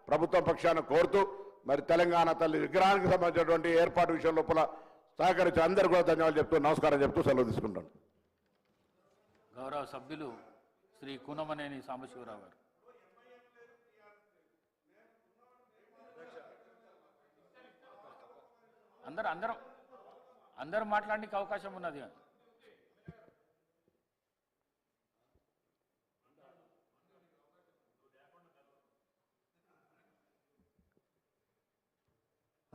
ప్రభుత్వం పక్షాన కోరుతూ మరి తెలంగాణ తల్లి విగ్రహానికి సంబంధించినటువంటి ఏర్పాటు విషయం లోపల సహకరించి అందరూ కూడా ధన్యవాదాలు చెప్తూ నమస్కారం చెప్తూ సెలవు తీసుకుంటాను. గౌరవ సభ్యులు శ్రీ కూనమనేని సాంబశివరావు గారు. అందరూ మాట్లాడడానికి అవకాశం ఉన్నది.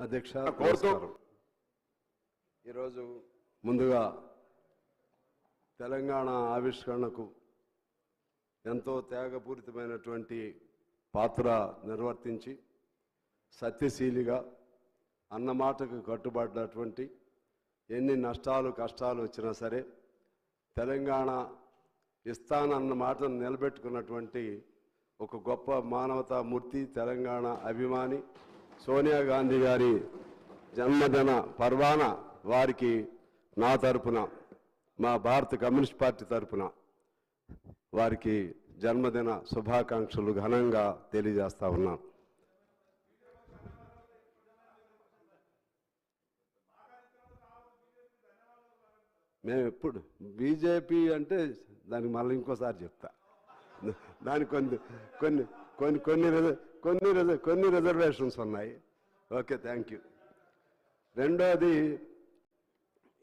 అధ్యక్ష, ఈరోజు ముందుగా తెలంగాణ ఆవిష్కరణకు ఎంతో త్యాగపూరితమైనటువంటి పాత్ర నిర్వర్తించి సత్యశీలిగా అన్నమాటకు కట్టుబడినటువంటి ఎన్ని నష్టాలు కష్టాలు వచ్చినా సరే తెలంగాణ ఇస్తానన్న మాటను నిలబెట్టుకున్నటువంటి ఒక గొప్ప మానవతా మూర్తి, తెలంగాణ అభిమాని సోనియా గాంధీ గారి జన్మదిన పర్వాన వారికి నా తరపున, మా భారత కమ్యూనిస్ట్ పార్టీ తరపున వారికి జన్మదిన శుభాకాంక్షలు ఘనంగా తెలియజేస్తా ఉన్నాను. మేము ఎప్పుడు బీజేపీ అంటే దానికి మళ్ళీ ఇంకోసారి చెప్తా, దానికి కొన్ని రిజర్వేషన్స్ ఉన్నాయి. Okay, thank you. రెండోది,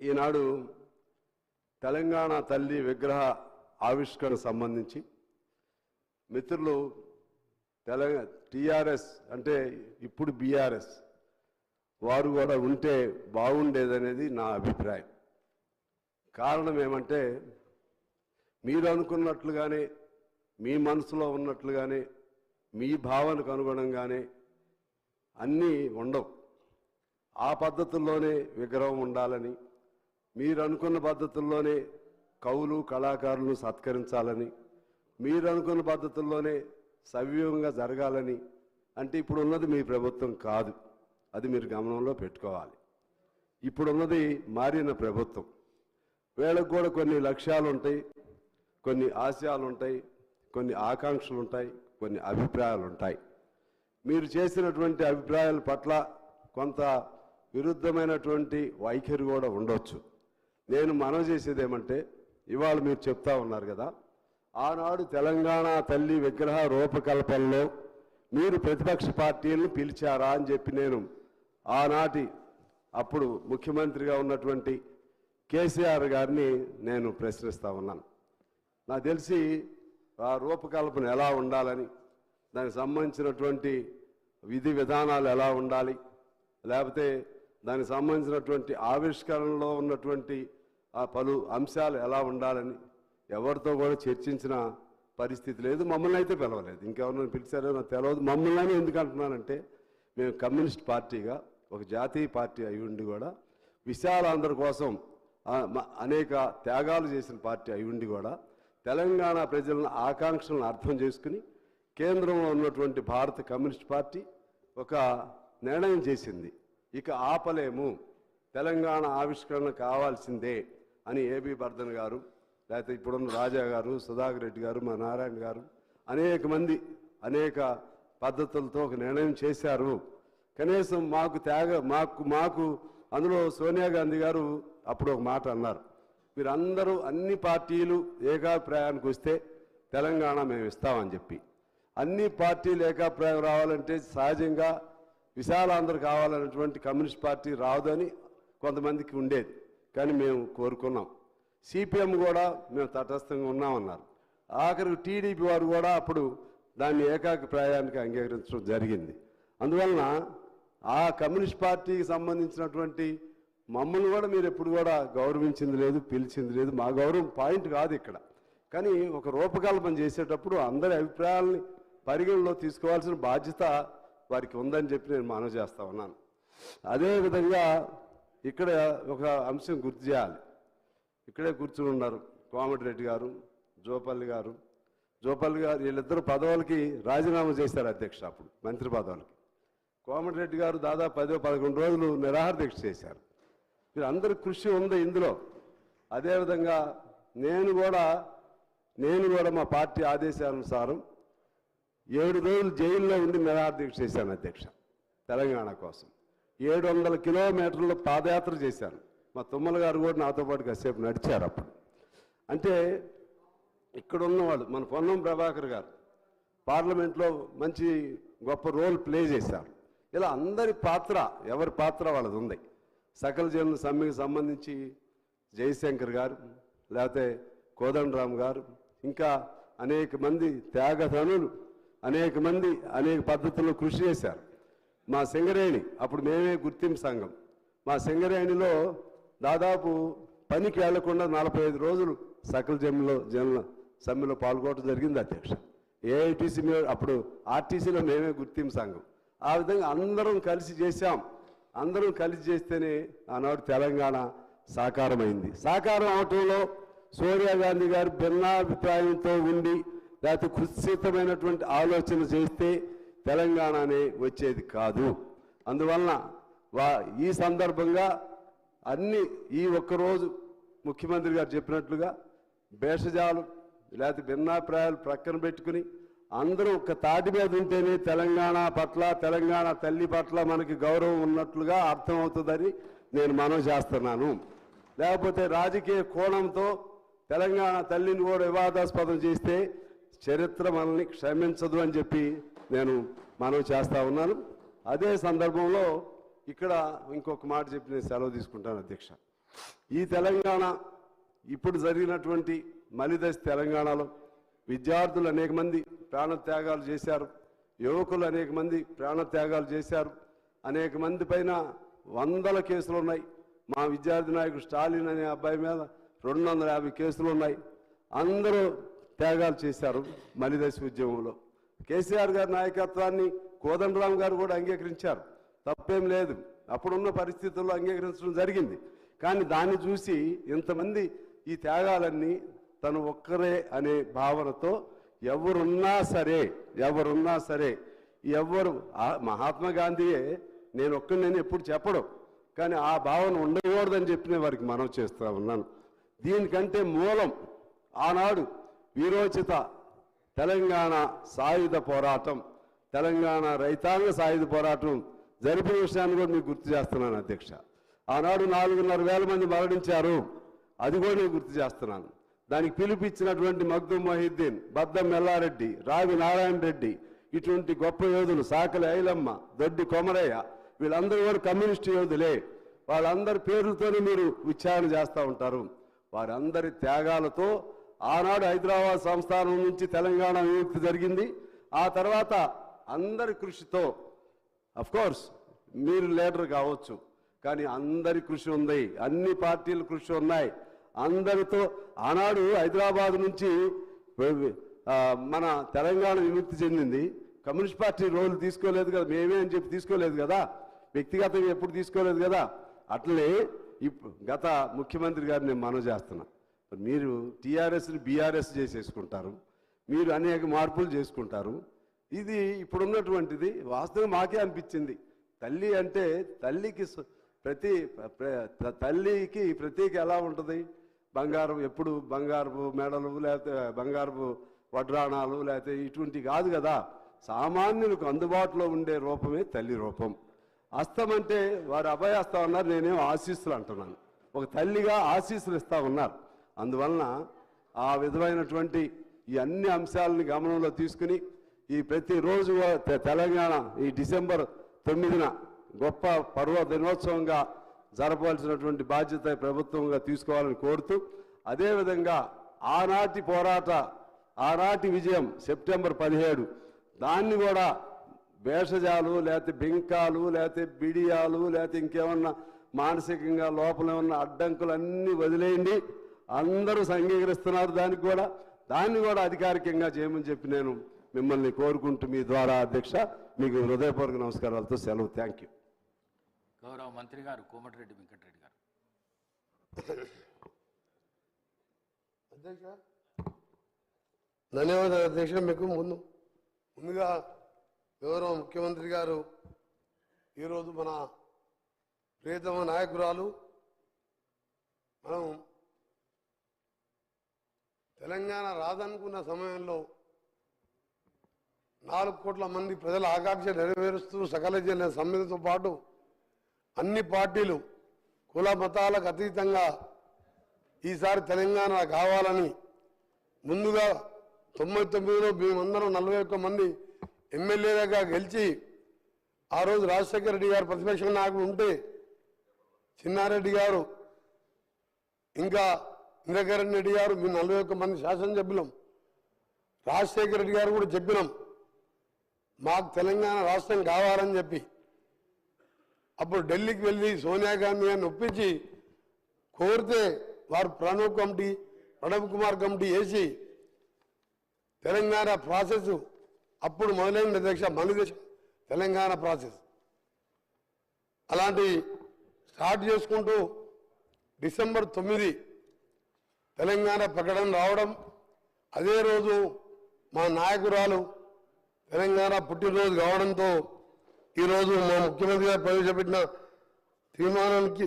ఈనాడు తెలంగాణ తల్లి విగ్రహ ఆవిష్కరణ సంబంధించి మిత్రులు టీఆర్ఎస్ అంటే ఇప్పుడు బీఆర్ఎస్ వారు కూడా ఉంటే బాగుండేదనేది నా అభిప్రాయం. కారణం ఏమంటే, మీరు అనుకున్నట్లుగానే మీ మనసులో ఉన్నట్లుగానే మీ భావనకు అనుగుణంగానే అన్నీ ఉండవు. ఆ పద్ధతుల్లోనే విగ్రహం ఉండాలని, మీరు అనుకున్న పద్ధతుల్లోనే కవులు కళాకారులను సత్కరించాలని, మీరు అనుకున్న పద్ధతుల్లోనే సవ్యంగా జరగాలని అంటే ఇప్పుడు ఉన్నది మీ ప్రభుత్వం కాదు. అది మీరు గమనంలో పెట్టుకోవాలి. ఇప్పుడున్నది మారిన ప్రభుత్వం. వీళ్ళకు కూడా కొన్ని లక్ష్యాలు ఉంటాయి, కొన్ని ఆశయాలు ఉంటాయి, కొన్ని ఆకాంక్షలు ఉంటాయి, కొన్ని అభిప్రాయాలు ఉంటాయి. మీరు చేసినటువంటి అభిప్రాయాల పట్ల కొంత విరుద్ధమైనటువంటి వైఖరి కూడా ఉండొచ్చు. నేను మనవి చేసేది ఏమంటే, ఇవాళ మీరు చెప్తా ఉన్నారు కదా, ఆనాడు తెలంగాణ తల్లి విగ్రహ రూపకల్పనలో మీరు ప్రతిపక్ష పార్టీలను పిలిచారా అని చెప్పి నేను ఆనాటి అప్పుడు ముఖ్యమంత్రిగా ఉన్నటువంటి కేసీఆర్ గారిని నేను ప్రశ్నిస్తూ ఉన్నాను. నాకు తెలిసి ఆ రూపకల్పన ఎలా ఉండాలని, దానికి సంబంధించినటువంటి విధి విధానాలు ఎలా ఉండాలి, లేకపోతే దానికి సంబంధించినటువంటి ఆవిష్కరణలో ఉన్నటువంటి ఆ పలు అంశాలు ఎలా ఉండాలని ఎవరితో కూడా చర్చించిన పరిస్థితి లేదు. మమ్మల్ని అయితే పిలవలేదు. ఇంకెవరినైనా పిలిచారో నాకు తెలియదు. మమ్మల్ని ఎందుకు అంటున్నానంటే, మేము కమ్యూనిస్ట్ పార్టీగా ఒక జాతీయ పార్టీ అయి ఉండి కూడా విశాలాంధ్ర కోసం అనేక త్యాగాలు చేసిన పార్టీ అయి ఉండి కూడా తెలంగాణ ప్రజల ఆకాంక్షలను అర్థం చేసుకుని కేంద్రంలో ఉన్నటువంటి భారత కమ్యూనిస్ట్ పార్టీ ఒక నిర్ణయం చేసింది. ఇక ఆపలేము, తెలంగాణ ఆవిష్కరణ కావాల్సిందే అని ఏబీ బర్ధన్ గారు, లేకపోతే ఇప్పుడున్న రాజా గారు, సుధాకర్ రెడ్డి గారు, మా నారాయణ గారు అనేక మంది అనేక పద్ధతులతో ఒక నిర్ణయం చేశారు. కనీసం మాకు అందులో సోనియా గాంధీ గారు అప్పుడు ఒక మాట అన్నారు, మీరందరూ అన్ని పార్టీలు ఏకాభిప్రాయానికి వస్తే తెలంగాణ మేము ఇస్తామని చెప్పి. అన్ని పార్టీలు ఏకాభిప్రాయం రావాలంటే సహజంగా విశాలాంధ్ర కావాలన్నటువంటి కమ్యూనిస్ట్ పార్టీ రాదని కొంతమందికి ఉండేది. కానీ మేము కోరుకున్నాం. సిపిఎం కూడా మేము తటస్థంగా ఉన్నామన్నారు. ఆఖరికి టీడీపీ వారు కూడా అప్పుడు దాన్ని ఏకాభిప్రాయానికి అంగీకరించడం జరిగింది. అందువలన ఆ కమ్యూనిస్ట్ పార్టీకి సంబంధించినటువంటి మమ్మల్ని కూడా మీరు ఎప్పుడు కూడా గౌరవించింది లేదు, పిలిచింది లేదు. మా గౌరవం పాయింట్ కాదు ఇక్కడ. కానీ ఒక రూపకల్పన చేసేటప్పుడు అందరి అభిప్రాయాలని పరిగణలో తీసుకోవాల్సిన బాధ్యత వారికి ఉందని చెప్పి నేను మనవి చేస్తా ఉన్నాను. అదేవిధంగా ఇక్కడ ఒక అంశం గుర్తు చేయాలి. ఇక్కడే కూర్చుని ఉన్నారు కోమటిరెడ్డి గారు, జోపల్లి గారు వీళ్ళిద్దరు పదవులకి రాజీనామా చేశారు అధ్యక్ష. అప్పుడు మంత్రి పదవులకి కోమటిరెడ్డి గారు దాదాపు 10-11 రోజులు నిరాహార దీక్ష చేశారు. మీరు అందరి కృషి ఉంది ఇందులో. అదేవిధంగా నేను కూడా మా పార్టీ ఆదేశానుసారం 7 రోజులు జైల్లో ఉండి నిరాదీక్ష చేశాను అధ్యక్ష తెలంగాణ కోసం. 700 కిలోమీటర్లు పాదయాత్ర చేశాను. మా తుమ్మల గారు కూడా నాతో పాటు కాసేపు నడిచారు అప్పుడు. అంటే ఇక్కడ ఉన్నవాళ్ళు మన పొన్నం ప్రభాకర్ గారు పార్లమెంట్లో మంచి గొప్ప రోల్ ప్లే చేశారు. ఇలా అందరి పాత్ర ఎవరి పాత్ర వాళ్ళది ఉంది. సకల జనుల సమ్మెకి సంబంధించి జయశంకర్ గారు, లేకపోతే కోదండరామ్ గారు, ఇంకా అనేక మంది త్యాగధనులు అనేక మంది అనేక పద్ధతుల్లో కృషి చేశారు. మా సింగరేణి అప్పుడు మేమే గుర్తింపు సంఘం. మా సింగరేణిలో దాదాపు పనికి వెళ్లకుండా 45 రోజులు సకల జనుల సమ్మెలో పాల్గొనడం జరిగింది అధ్యక్ష. ఏఐటీసీ అప్పుడు ఆర్టీసీలో మేమే గుర్తింపు సంఘం. ఆ విధంగా అందరం కలిసి చేశాం. అందరం కలిసి చేస్తేనే ఆనాడు తెలంగాణ సాకారమైంది. సాకారం అవటంలో సోనియా గాంధీ గారు భిన్నాభిప్రాయంతో ఉండి లేకపోతే కుత్సితమైనటువంటి ఆలోచన చేస్తే తెలంగాణనే వచ్చేది కాదు. అందువలన ఈ సందర్భంగా అన్ని ఈ ఒక్కరోజు ముఖ్యమంత్రి గారు చెప్పినట్లుగా భేషజాలు లేకపోతే భిన్నాభిప్రాయాలు ప్రక్కన పెట్టుకుని అందరూ ఒక తాటి మీద ఉంటేనే తెలంగాణ పట్ల తెలంగాణ తల్లి పట్ల మనకి గౌరవం ఉన్నట్లుగా అర్థమవుతుందని నేను మనవి చేస్తున్నాను. లేకపోతే రాజకీయ కోణంతో తెలంగాణ తల్లిని కూడా వివాదాస్పదం చేస్తే చరిత్ర మనల్ని క్షమించదు అని చెప్పి నేను మనవి చేస్తా ఉన్నాను. అదే సందర్భంలో ఇక్కడ ఇంకొక మాట చెప్పి నేను సెలవు తీసుకుంటాను అధ్యక్ష. ఈ తెలంగాణ ఇప్పుడు జరిగినటువంటి మలిదశ తెలంగాణలో విద్యార్థులు అనేక మంది ప్రాణత్యాగాలు చేశారు. యువకులు అనేక మంది ప్రాణత్యాగాలు చేశారు. అనేక మంది పైన 100 కేసులు ఉన్నాయి. మా విద్యార్థి నాయకుడు స్టాలిన్ అనే అబ్బాయి మీద 250 కేసులు ఉన్నాయి. అందరూ త్యాగాలు చేశారు మలిదశ ఉద్యమంలో. కేసీఆర్ గారి నాయకత్వాన్ని కోదండరామ్ గారు కూడా అంగీకరించారు. తప్పేం లేదు, అప్పుడున్న పరిస్థితుల్లో అంగీకరించడం జరిగింది. కానీ దాన్ని చూసి ఇంతమంది ఈ త్యాగాలన్నీ తను ఒక్కరే అనే భావనతో ఎవరున్నా సరే ఎవరు మహాత్మా గాంధీయే నేను ఒక్కడిని ఎప్పుడు చెప్పడం, కానీ ఆ భావన ఉండకూడదని చెప్పిన వారికి మనం చేస్తూ ఉన్నాను. దీనికంటే మూలం ఆనాడు వీరోచిత తెలంగాణ సాయుధ పోరాటం, తెలంగాణ రైతాంగ సాయుధ పోరాటం జరిపిన విషయాన్ని కూడా మీకు గుర్తు చేస్తున్నాను అధ్యక్ష. ఆనాడు 4,500 మంది మరణించారు. అది కూడా నేను గుర్తు చేస్తున్నాను. దానికి పిలిపించినటువంటి మగ్దుం మొహిద్దీన్, బద్దం మెల్లారెడ్డి, రావి నారాయణ రెడ్డి, ఇటువంటి గొప్ప యోధులు, సాకలి ఐలమ్మ, దొడ్డి కొమరయ్య, వీళ్ళందరూ కూడా కమ్యూనిస్టు యోధులే. వాళ్ళందరి పేర్లతోనే మీరు ఉచ్చారణ చేస్తూ ఉంటారు. వారందరి త్యాగాలతో ఆనాడు హైదరాబాద్ సంస్థానం నుంచి తెలంగాణ విముక్తి జరిగింది. ఆ తర్వాత అందరి కృషితో, కోర్స్ మీరు లీడర్ కావచ్చు, కానీ అందరి కృషి ఉంది, అన్ని పార్టీల కృషి ఉన్నాయి. అందరితో ఆనాడు హైదరాబాద్ నుంచి మన తెలంగాణ విముక్తి చెందింది. కమ్యూనిస్ట్ పార్టీ రోల్ తీసుకోలేదు కదా, మేమే అని చెప్పి తీసుకోలేదు కదా, వ్యక్తిగతంగా ఎప్పుడు తీసుకోలేదు కదా. అట్లనే గత ముఖ్యమంత్రి గారిని నేను మనవి చేస్తున్నా, మీరు టీఆర్ఎస్ని బీఆర్ఎస్ చేసేసుకుంటారు, మీరు అనేక మార్పులు చేసుకుంటారు. ఇది ఇప్పుడున్నటువంటిది వాస్తవం మాకే అనిపించింది. తల్లి అంటే తల్లికి ప్రతీక ఎలా ఉంటుంది? బంగారం, ఎప్పుడు బంగారపు మెడలు లేకపోతే బంగారపు వడ్రాణాలు లేకపోతే ఇటువంటి కాదు కదా. సామాన్యులకు అందుబాటులో ఉండే రూపమే తల్లి రూపం. హస్తం అంటే వారు అభయహస్తం ఉన్నారు, నేనేం ఆశీస్సులు అంటున్నాను. ఒక తల్లిగా ఆశీస్సులు ఇస్తా ఉన్నారు. అందువలన ఆ విధమైనటువంటి ఈ అన్ని అంశాలని గమనంలో తీసుకుని ఈ ప్రతిరోజు తెలంగాణ ఈ డిసెంబర్ 9న గొప్ప పర్వ దినోత్సవంగా జరపవలసినటువంటి బాధ్యత ప్రభుత్వంగా తీసుకోవాలని కోరుతూ, అదేవిధంగా ఆనాటి విజయం సెప్టెంబర్ 17 దాన్ని కూడా భేషజాలు లేకపోతే బింకాలు లేకపోతే బిడియాలు లేకపోతే ఇంకేమన్నా మానసికంగా లోపల ఉన్న అడ్డంకులన్నీ వదిలేయండి. అందరూ అంగీకరిస్తున్నారు దాన్ని కూడా అధికారికంగా చేయమని చెప్పి నేను మిమ్మల్ని కోరుకుంటూ మీ ద్వారా అధ్యక్ష మీకు హృదయపూర్వక నమస్కారాలతో సెలవు. Thank you. గౌరవ మంత్రి గారు కోమటిరెడ్డి వెంకటరెడ్డి గారు. అధ్యక్ష ధన్యవాదాలు అధ్యక్ష. మీకు ముందుగా గౌరవ ముఖ్యమంత్రి గారు ఈరోజు మన ప్రియతమ నాయకురాలు, మనం తెలంగాణ రాదనుకున్న సమయంలో 4 కోట్ల మంది ప్రజల ఆకాంక్ష నెరవేరుస్తూ సకల జన సమ్మెతో పాటు అన్ని పార్టీలు కుల మతాలకు అతీతంగా ఈసారి తెలంగాణ కావాలని ముందుగా 99లో మేమందరం 41 మంది ఎమ్మెల్యేలుగా గెలిచి ఆ రోజు రాజశేఖర రెడ్డి గారు ప్రతిపక్ష నాయకుడు ఉంటే చిన్నారెడ్డి గారు ఇంకా ఇంద్రకరణ్ రెడ్డి గారు మేము 41 మంది శాసనసభ్యులం. రాజశేఖర రెడ్డి గారు కూడా చెప్పినాం మాకు తెలంగాణ రాష్ట్రం కావాలని చెప్పి. అప్పుడు ఢిల్లీకి వెళ్ళి సోనియా గాంధీ గారిని ఒప్పించి కోరితే వారు ప్రణబ్ కుమార్ కమిటీ వేసి తెలంగాణ ప్రాసెస్ అప్పుడు మొదలైన అధ్యక్ష మన దేశం తెలంగాణ ప్రాసెస్ అలాంటి స్టార్ట్ చేసుకుంటూ డిసెంబర్ 9 తెలంగాణ ప్రకటన రావడం, అదే రోజు మా నాయకురాలు తెలంగాణ పుట్టినరోజు కావడంతో ఈరోజు మా ముఖ్యమంత్రి గారు ప్రవేశపెట్టిన తీర్మానానికి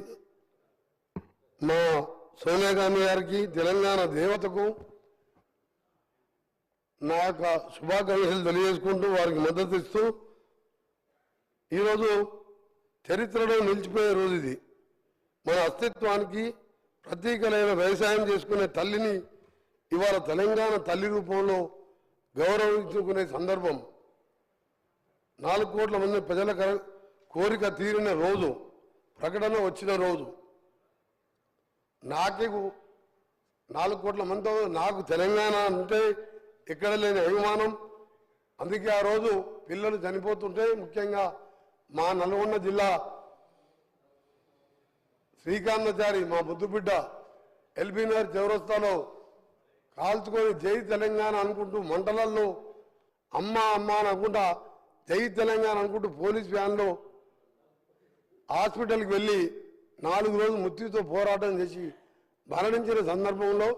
మా సోనియా గాంధీ గారికి తెలంగాణ దేవతకు నా యొక్క శుభాకాంక్షలు తెలియజేసుకుంటూ వారికి మద్దతు ఇస్తూ ఈరోజు చరిత్రలో నిలిచిపోయే రోజు ఇది. మన అస్తిత్వానికి ప్రతీకలైన వ్యవసాయం చేసుకునే తల్లిని ఇవాళ తెలంగాణ తల్లి రూపంలో గౌరవించుకునే సందర్భం. 4 కోట్ల మంది ప్రజల కోరిక తీరిన రోజు, ప్రకటన వచ్చిన రోజు. నాకు 4 కోట్ల మందితో నాకు తెలంగాణ అంటే ఎక్కడ లేని అభిమానం. అందుకే ఆ రోజు పిల్లలు చనిపోతుంటే ముఖ్యంగా మా నల్గొండ జిల్లా శ్రీకాంతాచారి మా ముద్దుబిడ్డ ఎల్బీనగర్ చౌరస్తాలో కాల్చుకొని జై తెలంగాణ అనుకుంటూ మంటలల్లో అమ్మ అమ్మ అని అనుకుంటా జై తెలంగాణ అనుకుంటూ పోలీస్ వ్యాన్లో హాస్పిటల్కి వెళ్ళి 4 రోజులు మృత్యుతో పోరాటం చేసి మరణించిన సందర్భంలో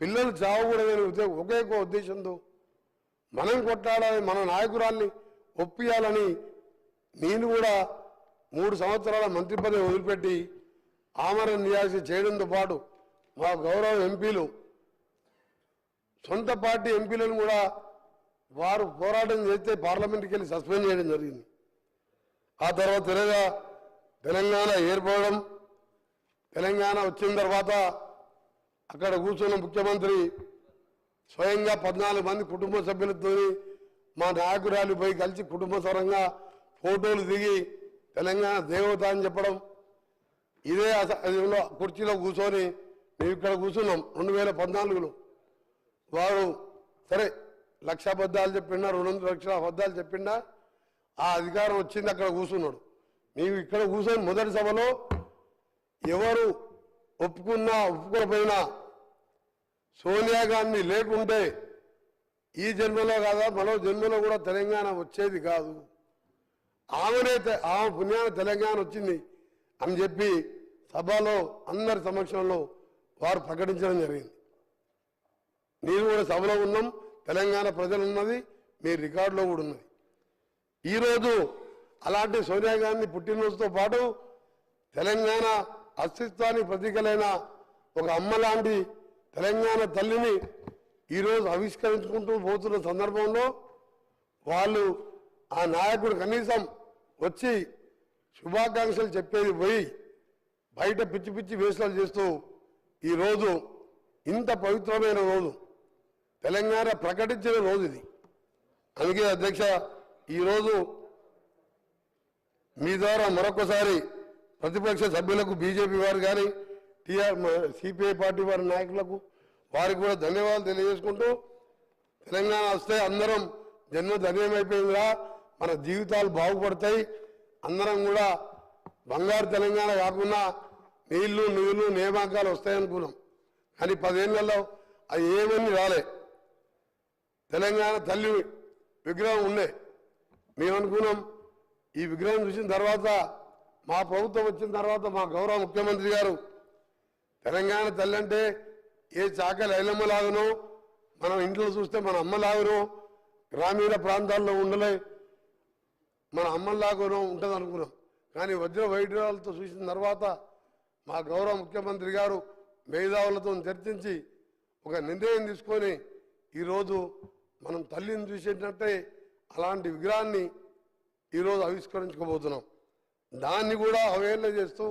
పిల్లలు చావకూడదని ఒకే ఉద్దేశంతో మనం కొట్టాలని, మన నాయకురాల్ని ఒప్పియాలని నేను కూడా 3 సంవత్సరాల మంత్రి పదవి వదిలిపెట్టి ఆమరణ నిరాశ చేయడంతో పాటు మా గౌరవ ఎంపీలు, సొంత పార్టీ ఎంపీలను కూడా వారు పోరాటం చేస్తే పార్లమెంట్కి వెళ్ళి సస్పెండ్ చేయడం జరిగింది. ఆ తర్వాత తెలంగాణ ఏర్పడడం, తెలంగాణ వచ్చిన తర్వాత అక్కడ కూర్చున్న ముఖ్యమంత్రి స్వయంగా 14 మంది కుటుంబ సభ్యులతో మా నాయకురాలు పోయి కలిసి కుటుంబ సరంగా ఫోటోలు దిగి తెలంగాణ దేవత అని చెప్పడం. ఇదే కుర్చీలో కూర్చొని మేము ఇక్కడ కూర్చున్నాం 2014లో. వారు సరే 1,00,000 అబద్ధాలు చెప్పిండా, 200 లక్షల అబద్ధాలు చెప్పిండా, ఆ అధికారం వచ్చింది అక్కడ కూర్చున్నాడు. మేము ఇక్కడ కూర్చొని మొదటి సభలో ఎవరు ఒప్పుకున్నా ఒప్పుకోకపోయినా సోనియా గాంధీ లేకుంటే ఈ జన్మలో కాదా మరో జన్మలో కూడా తెలంగాణ వచ్చేది కాదు, ఆమె పుణ్యాన తెలంగాణ వచ్చింది అని చెప్పి సభలో అందరి సమక్షంలో వారు ప్రకటించడం జరిగింది. నేను కూడా సభలో ఉన్నాం, తెలంగాణ ప్రజలు ఉన్నది, మీ రికార్డులో కూడా ఉన్నది. ఈరోజు అలాంటి సోనియా గాంధీ పుట్టినరోజుతో పాటు తెలంగాణ అస్తిత్వానికి ప్రతీకలైన ఒక అమ్మ లాంటి తెలంగాణ తల్లిని ఈరోజు ఆవిష్కరించుకుంటూ పోతున్న సందర్భంలో వాళ్ళు ఆ నాయకుడు కనీసం వచ్చి శుభాకాంక్షలు చెప్పేది పోయి బయట పిచ్చి పిచ్చి వేషాలు చేస్తూ ఈరోజు ఇంత పవిత్రమైన రోజు తెలంగాణ ప్రకటించిన రోజు ఇది. అందుకే అధ్యక్ష ఈరోజు మీ ద్వారా మరొకసారి ప్రతిపక్ష సభ్యులకు బీజేపీ వారు కానీ సిపిఐ పార్టీ వారి నాయకులకు వారికి కూడా ధన్యవాదాలు తెలియజేసుకుంటూ తెలంగాణ వస్తే అందరం జన్మ ధన్యమైపోయిందిరా, మన జీవితాలు బాగుపడతాయి, అందరం కూడా బంగారు తెలంగాణ కాకుండా నీళ్లు నిధులు నియామకాలు వస్తాయనుకున్నాం. కానీ 10 ఏళ్లలో అది ఏమని రాలే. తెలంగాణ తల్లి విగ్రహం ఉండే, మేమనుకున్నాం ఈ విగ్రహం చూసిన తర్వాత మా ప్రభుత్వం వచ్చిన తర్వాత మా గౌరవ ముఖ్యమంత్రి గారు తెలంగాణ తల్లి అంటే ఏ చాకలి ఐలమ్మలాగనో మనం ఇంట్లో చూస్తే మన అమ్మలాగనో గ్రామీణ ప్రాంతాల్లో ఉండలే మన అమ్మలాగనో ఉంటుంది అనుకున్నాం. కానీ వజ్ర వైఢ్యాలతో చూసిన తర్వాత మా గౌరవ ముఖ్యమంత్రి గారు మేధావులతో చర్చించి ఒక నిర్ణయం తీసుకొని ఈరోజు మనం తల్లిని చూసేటట్టే అలాంటి విగ్రహాన్ని ఈరోజు ఆవిష్కరించుకోబోతున్నాం. దాన్ని కూడా అవేర్నెస్ చేస్తూ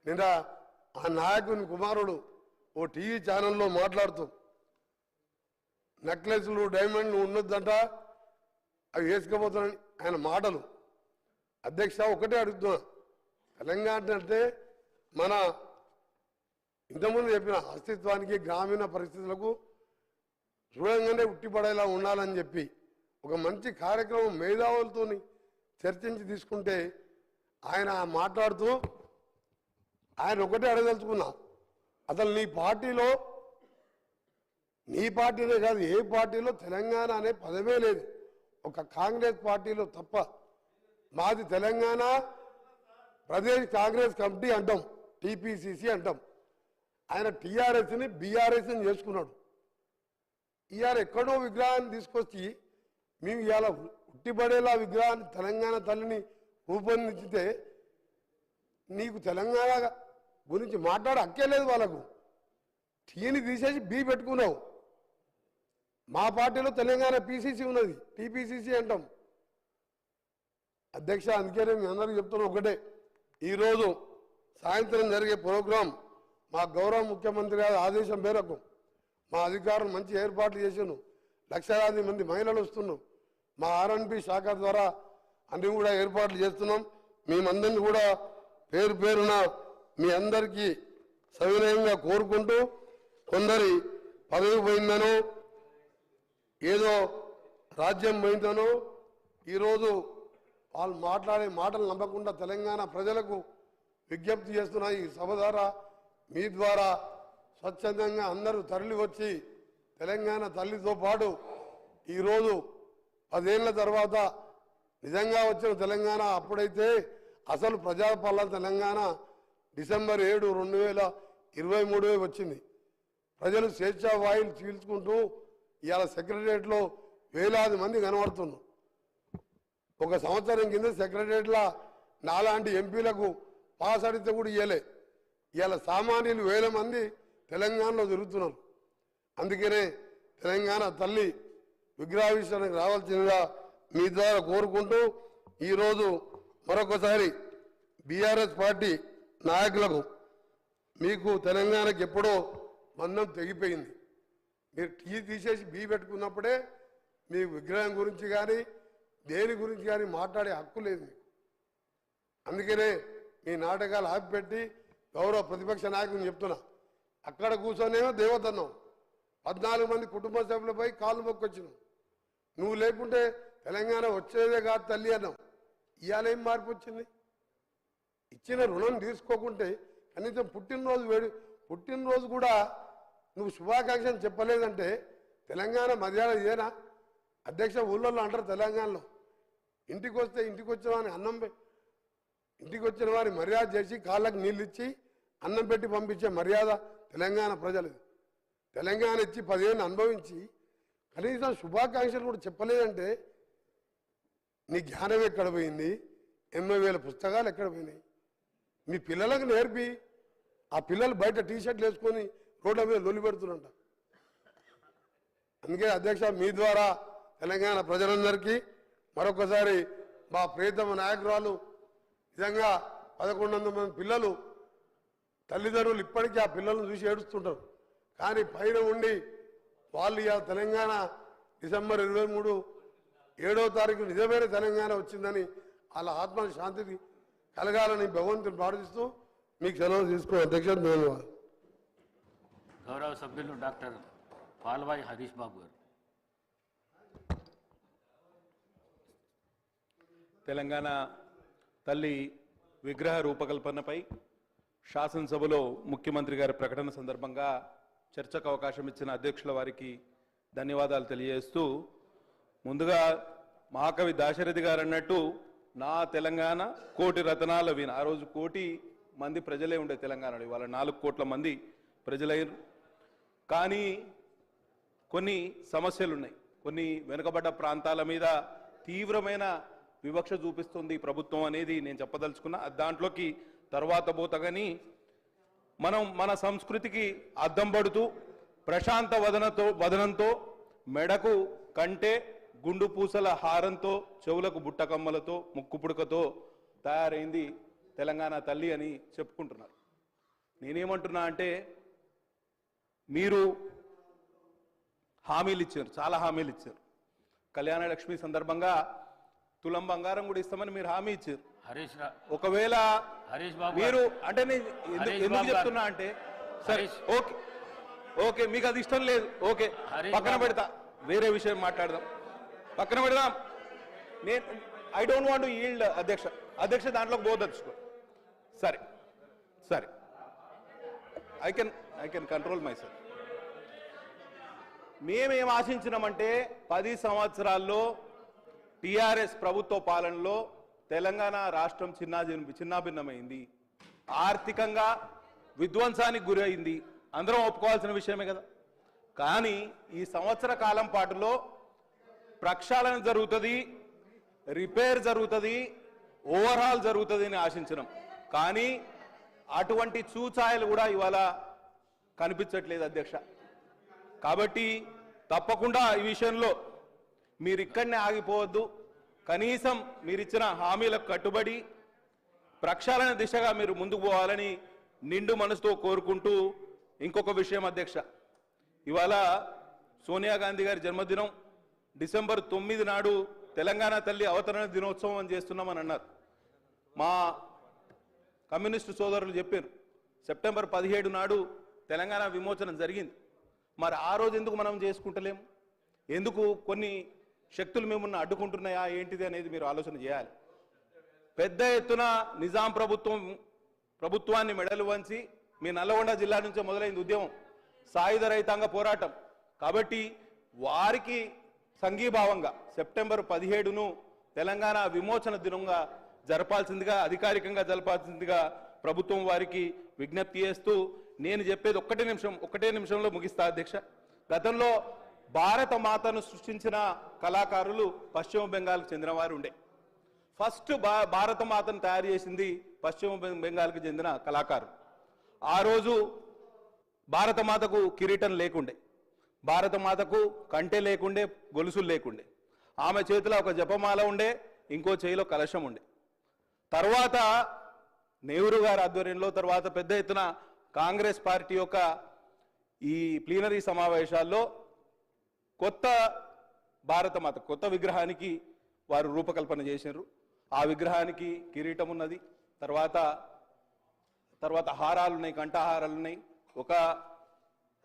నిన్న ఆ నాయకుని కుమారుడు ఓ టీవీ ఛానల్లో మాట్లాడుతూ నెక్లెస్లు డైమండ్లు ఉన్నదంట అవి వేసుకుపోతానని ఆయన మాటలు. అధ్యక్ష ఒకటే అడుగుతున్నా, తెలంగాణ అంటే మన ఇంతకుముందు చెప్పిన అస్తిత్వానికి గ్రామీణ పరిస్థితులకు చూడంగానే ఉట్టిపడేలా ఉండాలని చెప్పి ఒక మంచి కార్యక్రమం మేధావులతో చర్చించి తీసుకుంటే ఆయన మాట్లాడుతూ ఆయన ఒకటే అడగదలుచుకున్నా, అసలు నీ పార్టీనే కాదు ఏ పార్టీలో తెలంగాణ అనే పదమే లేదు, ఒక కాంగ్రెస్ పార్టీలో తప్ప. మాది తెలంగాణ ప్రదేశ్ కాంగ్రెస్ కమిటీ అంటాం, టీపీసీసీ అంటాం. ఆయన టీఆర్ఎస్ని బీఆర్ఎస్ని చేసుకున్నాడు. ఇవాళ ఎక్కడో విగ్రహాన్ని తీసుకొచ్చి మేము ఇవాళ ఉట్టిపడేలా విగ్రహాన్ని తెలంగాణ తల్లిని రూపొందించితే నీకు తెలంగాణ గురించి మాట్లాడే హక్కే లేదు. వాళ్ళకు టీని తీసేసి బీ పెట్టుకున్నావు. మా పార్టీలో తెలంగాణ పీసీసీ ఉన్నది, టీపీసీసీ అంటాం. అధ్యక్ష అందుకనే మీ అందరికీ చెప్తున్నా ఒకటే, ఈరోజు సాయంత్రం జరిగే ప్రోగ్రాం మా గౌరవ ముఖ్యమంత్రి గారి ఆదేశం మేరకు మా అధికారులు మంచి ఏర్పాట్లు చేసాను. లక్షలాది మంది మహిళలు వస్తున్నాం. మా ఆర్ఎన్బి శాఖ ద్వారా అన్ని కూడా ఏర్పాట్లు చేస్తున్నాం. మేమందరినీ కూడా పేరు పేరున మీ అందరికీ సవినయంగా కోరుకుంటూ, కొందరి పదవి పోయిందనో ఏదో రాజ్యం పోయిందనో ఈరోజు వాళ్ళు మాట్లాడే మాటలు నమ్మకుండా తెలంగాణ ప్రజలకు విజ్ఞప్తి చేస్తున్నా. ఈ సభ ద్వారా మీ ద్వారా స్వచ్ఛందంగా అందరూ తరలి వచ్చి తెలంగాణ తల్లితో పాటు ఈరోజు 10 ఏళ్ల తర్వాత నిజంగా వచ్చిన తెలంగాణ, అప్పుడైతే అసలు ప్రజాపాలన తెలంగాణ డిసెంబర్ 7, 2023 వచ్చింది. ప్రజలు స్వేచ్ఛా వాయులు చీల్చుకుంటూ ఇవాళ సెక్రటరియట్లో వేలాది మంది కనబడుతున్నారు. ఒక సంవత్సరం కింద సెక్రటరియట్లో నాలాంటి ఎంపీలకు పాస్ అడిగితే కూడా ఇవ్వలే. ఇవాళ సామాన్యులు వేల మంది తెలంగాణలో తిరుగుతున్నారు. అందుకనే తెలంగాణ తల్లి విగ్రహావిష్కరణకు రావాల్సిందిగా మీ ద్వారా కోరుకుంటూ, ఈరోజు మరొకసారి బీఆర్ఎస్ పార్టీ నాయకులకు మీకు తెలంగాణకి ఎప్పుడో బంధం తెగిపోయింది. మీరు టీ తీసేసి బీ పెట్టుకున్నప్పుడే మీకు విగ్రహం గురించి కానీ దేని గురించి కానీ మాట్లాడే హక్కు లేదు మీకు. అందుకనే మీ నాటకాలు ఆపిపెట్టి గౌరవ ప్రతిపక్ష నాయకుని చెప్తున్నా, అక్కడ కూర్చొనేమో దేవతన్నాం, 14 మంది కుటుంబ సభ్యులపై కాళ్ళు మొక్కొచ్చినాం. నువ్వు లేకుంటే తెలంగాణ వచ్చేదే కాదు తల్లి అన్నావు. ఇవాళ ఏం మార్పు వచ్చింది? ఇచ్చిన రుణం తీసుకోకుంటే కనీసం పుట్టినరోజు కూడా నువ్వు శుభాకాంక్షలు చెప్పలేదంటే తెలంగాణ మర్యాద ఇదేనా? అధ్యక్ష ఊళ్ళల్లో అంటారు తెలంగాణలో, ఇంటికి వచ్చిన వారిని ఇంటికి వచ్చిన వారి మర్యాద చేసి కాళ్ళకు నీళ్ళు ఇచ్చి అన్నం పెట్టి పంపించే మర్యాద తెలంగాణ ప్రజలది. తెలంగాణ ఇచ్చి 10 ఏళ్ళు అనుభవించి కనీసం శుభాకాంక్షలు కూడా చెప్పలేదంటే నీ జ్ఞానం ఎక్కడ పోయింది? 80,000 పుస్తకాలు ఎక్కడ పోయినాయి? మీ పిల్లలకు నేర్పి ఆ పిల్లలు బయట టీషర్ట్లు వేసుకొని రోడ్ల మీద లొల్లి పెడుతున్నంట. అందుకే అధ్యక్ష మీ ద్వారా తెలంగాణ ప్రజలందరికీ మరొకసారి మా ప్రియతమ నాయకురాలు నిజంగా 1100 మంది పిల్లలు తల్లిదండ్రులు ఇప్పటికీ ఆ పిల్లలను చూసి ఏడుస్తుంటారు. కానీ పైన ఉండి వాళ్ళు ఇక తెలంగాణ డిసెంబర్ 23, 7వ తారీఖు నిజమైన తెలంగాణ వచ్చిందని వాళ్ళ ఆత్మ శాంతికి కలగాలని భగవంతుని ప్రార్థిస్తూ మీకు సెలవు తీసుకో అధ్యక్ష. ధన్యవాదాలు. గౌరవ సభ్యులు డాక్టర్ పాల్వాయి హరీష్ బాబు గారు. తెలంగాణ తల్లి విగ్రహ రూపకల్పనపై శాసనసభలో ముఖ్యమంత్రి గారి ప్రకటన సందర్భంగా చర్చకు అవకాశం ఇచ్చిన అధ్యక్షుల వారికి ధన్యవాదాలు తెలియజేస్తూ, ముందుగా మహాకవి దాశరథి గారు అన్నట్టు నా తెలంగాణ కోటి రతనాల వీణ. ఆ రోజు 1 కోటి మంది ప్రజలే ఉండే తెలంగాణలో, ఇవాళ 4 కోట్ల మంది ప్రజలయ్యారు. కానీ కొన్ని సమస్యలు ఉన్నాయి. కొన్ని వెనుకబడ్డ ప్రాంతాల మీద తీవ్రమైన వివక్ష చూపిస్తుంది ప్రభుత్వం అనేది నేను చెప్పదలుచుకున్నా. దాంట్లోకి తర్వాత పోతగాని మనం మన సంస్కృతికి అద్దం పడుతూ ప్రశాంత వదనంతో మెడకు కంటే గుండు పూసల హారంతో చెవులకు బుట్టకమ్మలతో ముక్కు పుడకతో తయారైంది తెలంగాణ తల్లి అని చెప్పుకుంటున్నారు. నేనేమంటున్నా అంటే మీరు హామీలు ఇచ్చారు, చాలా హామీలు ఇచ్చారు. కళ్యాణ లక్ష్మి సందర్భంగా తులం బంగారం కూడా ఇస్తామని మీరు హామీ ఇచ్చారు. హరీష్ ఒకవేళ హరీష్ బాబు మీరు అంటే నేను హరీష్ ఎందుకు బాబు చెప్తున్నా అంటే సరే హరీష్. ఓకే ఓకే మీకు అది ఇష్టం లేదు, ఓకే హరీష్ పక్కన బాబు. పెడతా, వేరే విషయం మాట్లాడదాం, పక్కన పెడదాం. నేను ఐ డోంట్ వాంట్ ఈల్డ్ అధ్యక్ష దాంట్లోకి పోదలుచుకో. సరే సరే I can control my self. మేమేం ఆశించినామంటే 10 సంవత్సరాల్లో టిఆర్ఎస్ ప్రభుత్వ పాలనలో తెలంగాణ రాష్ట్రం చిన్నాభిన్నమైంది, ఆర్థికంగా విధ్వంసానికి గురైంది, అందరం ఒప్పుకోవాల్సిన విషయమే కదా. కానీ ఈ సంవత్సర కాలం పాటులో ప్రక్షాళన జరుగుతుంది, రిపేర్ జరుగుతుంది, ఓవర్హాల్ జరుగుతుంది అని ఆశించినాం. కానీ అటువంటి చూచాయలు కూడా ఇవాళ కనిపించట్లేదు అధ్యక్ష. కాబట్టి తప్పకుండా ఈ విషయంలో మీరు ఇక్కడనే ఆగిపోవద్దు, కనీసం మీరిచ్చిన హామీలకు కట్టుబడి ప్రక్షాళన దిశగా మీరు ముందుకు పోవాలని నిండు మనసుతో కోరుకుంటూ ఇంకొక విషయం అధ్యక్ష, ఇవాళ సోనియా గాంధీ గారి జన్మదినం డిసెంబర్ 9 నాడు తెలంగాణ తల్లి అవతరణ దినోత్సవం అని చేస్తున్నామని అన్నారు. మా కమ్యూనిస్టు సోదరులు చెప్పారు సెప్టెంబర్ 17 నాడు తెలంగాణ విమోచనం జరిగింది. మరి ఆ రోజు ఎందుకు మనం చేసుకుంటలేము? ఎందుకు కొన్ని శక్తులు మిమ్మల్ని అడ్డుకుంటున్నాయా ఏంటిది అనేది మీరు ఆలోచన చేయాలి. పెద్ద ఎత్తున నిజాం ప్రభుత్వాన్ని మెడలు వంచి మీ నల్లగొండ జిల్లా నుంచే మొదలైంది ఉద్యమం, సాయుధ రైతాంగ పోరాటం. కాబట్టి వారికి సంఘీభావంగా సెప్టెంబర్ 17ను తెలంగాణ విమోచన దినంగా జరపాల్సిందిగా, అధికారికంగా జరపాల్సిందిగా ప్రభుత్వం వారికి విజ్ఞప్తి చేస్తూ నేను చెప్పేది ఒక్కటే నిమిషంలో ముగిస్తా అధ్యక్ష. గతంలో భారత మాతను సృష్టించిన కళాకారులు పశ్చిమ బెంగాల్కు చెందిన వారు ఉండే. ఫస్ట్ భారత మాతను తయారు చేసింది పశ్చిమ బెంగాల్కి చెందిన కళాకారులు. ఆ రోజు భారత మాతకు కిరీటం లేకుండే, భారత మాతకు కంటె లేకుండే, గొలుసులు లేకుండే. ఆమె చేతిలో ఒక జపమాల ఉండే, ఇంకో చేయిలో కలశం ఉండే. తర్వాత నెహ్రూ గారి ఆధ్వర్యంలో తర్వాత పెద్ద ఎత్తున కాంగ్రెస్ పార్టీ యొక్క ఈ ప్లీనరీ సమావేశాల్లో కొత్త భారతమాత కొత్త విగ్రహానికి వారు రూపకల్పన చేశారు. ఆ విగ్రహానికి కిరీటం ఉన్నది, తర్వాత హారాలు ఉన్నాయి, కంఠహారాలు ఉన్నాయి, ఒక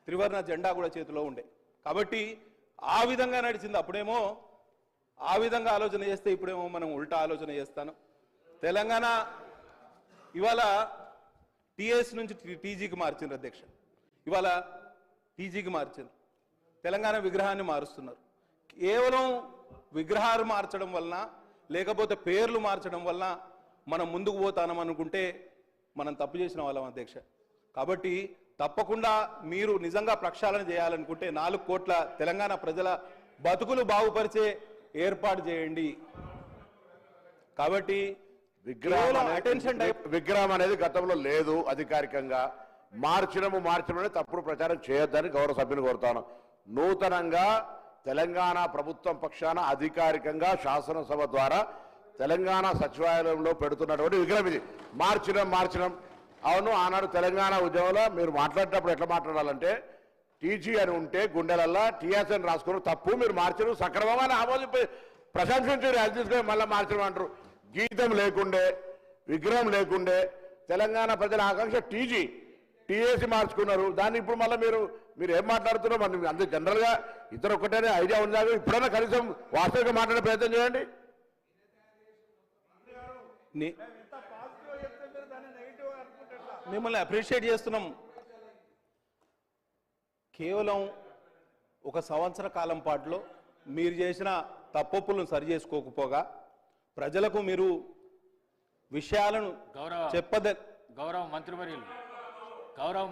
త్రివర్ణ జెండా కూడా చేతిలో ఉండే. కాబట్టి ఆ విధంగా నడిచింది. అప్పుడేమో ఆ విధంగా ఆలోచన చేస్తే ఇప్పుడేమో మనం ఉల్టా ఆలోచన చేస్తాను. తెలంగాణ ఇవాళ టీఎస్ నుంచి టీజీకి మార్చిండ్రు అధ్యక్ష. ఇవాళ టీజీకి మార్చిండ్రు, తెలంగాణ విగ్రహాన్ని మారుస్తున్నారు. కేవలం విగ్రహాలు మార్చడం వలన లేకపోతే పేర్లు మార్చడం వలన మనం ముందుకు పోతానం అనుకుంటే మనం తప్పు చేసిన వాళ్ళం అధ్యక్ష. కాబట్టి తప్పకుండా మీరు నిజంగా ప్రక్షాళన చేయాలనుకుంటే 4 కోట్ల తెలంగాణ ప్రజల బతుకులు బాగుపరిచే ఏర్పాటు చేయండి. కాబట్టి విగ్రహం అనేది గతంలో లేదు, అధికారికంగా మార్చడమే తప్పుడు ప్రచారం చేయొద్దని గౌరవ సభ్యులు కోరుతాను. నూతనంగా తెలంగాణ ప్రభుత్వం పక్షాన అధికారికంగా శాసనసభ ద్వారా తెలంగాణ సచివాలయంలో పెడుతున్నటువంటి విగ్రహం ఇది. మార్చడం అవును. ఆనాడు తెలంగాణ ఉద్యమంలో మీరు మాట్లాడేటప్పుడు ఎట్లా మాట్లాడాలంటే టీజీ అని ఉంటే గుండెలల్లా టీఎస్ అని రాసుకుని తప్పు, మీరు మార్చడం సక్రమంగా ఆమోదింపి ప్రశంసించారు, అది తీసుకొని మళ్ళీ మార్చడం అంటారు. గీతం లేకుండే, విగ్రహం లేకుండే తెలంగాణ ప్రజల ఆకాంక్ష టీఏసీ మార్చుకున్నారు. దాన్ని ఇప్పుడు మళ్ళీ మీరు ఏం మాట్లాడుతున్నారో మరి అంతే జనరల్గా ఇద్దరు ఒక్కటేనే ఐడియా ఉందా? ఇప్పుడైనా కనీసం వాస్తవికంగా మాట్లాడే ప్రయత్నం చేయండి. మిమ్మల్ని అప్రిషియేట్ చేస్తున్నాం. కేవలం 1 సంవత్సర కాలం పాటులో మీరు చేసిన తప్పులను సరి చేసుకోకపోగా ప్రజలకు మీరు విషయాలను గౌరవ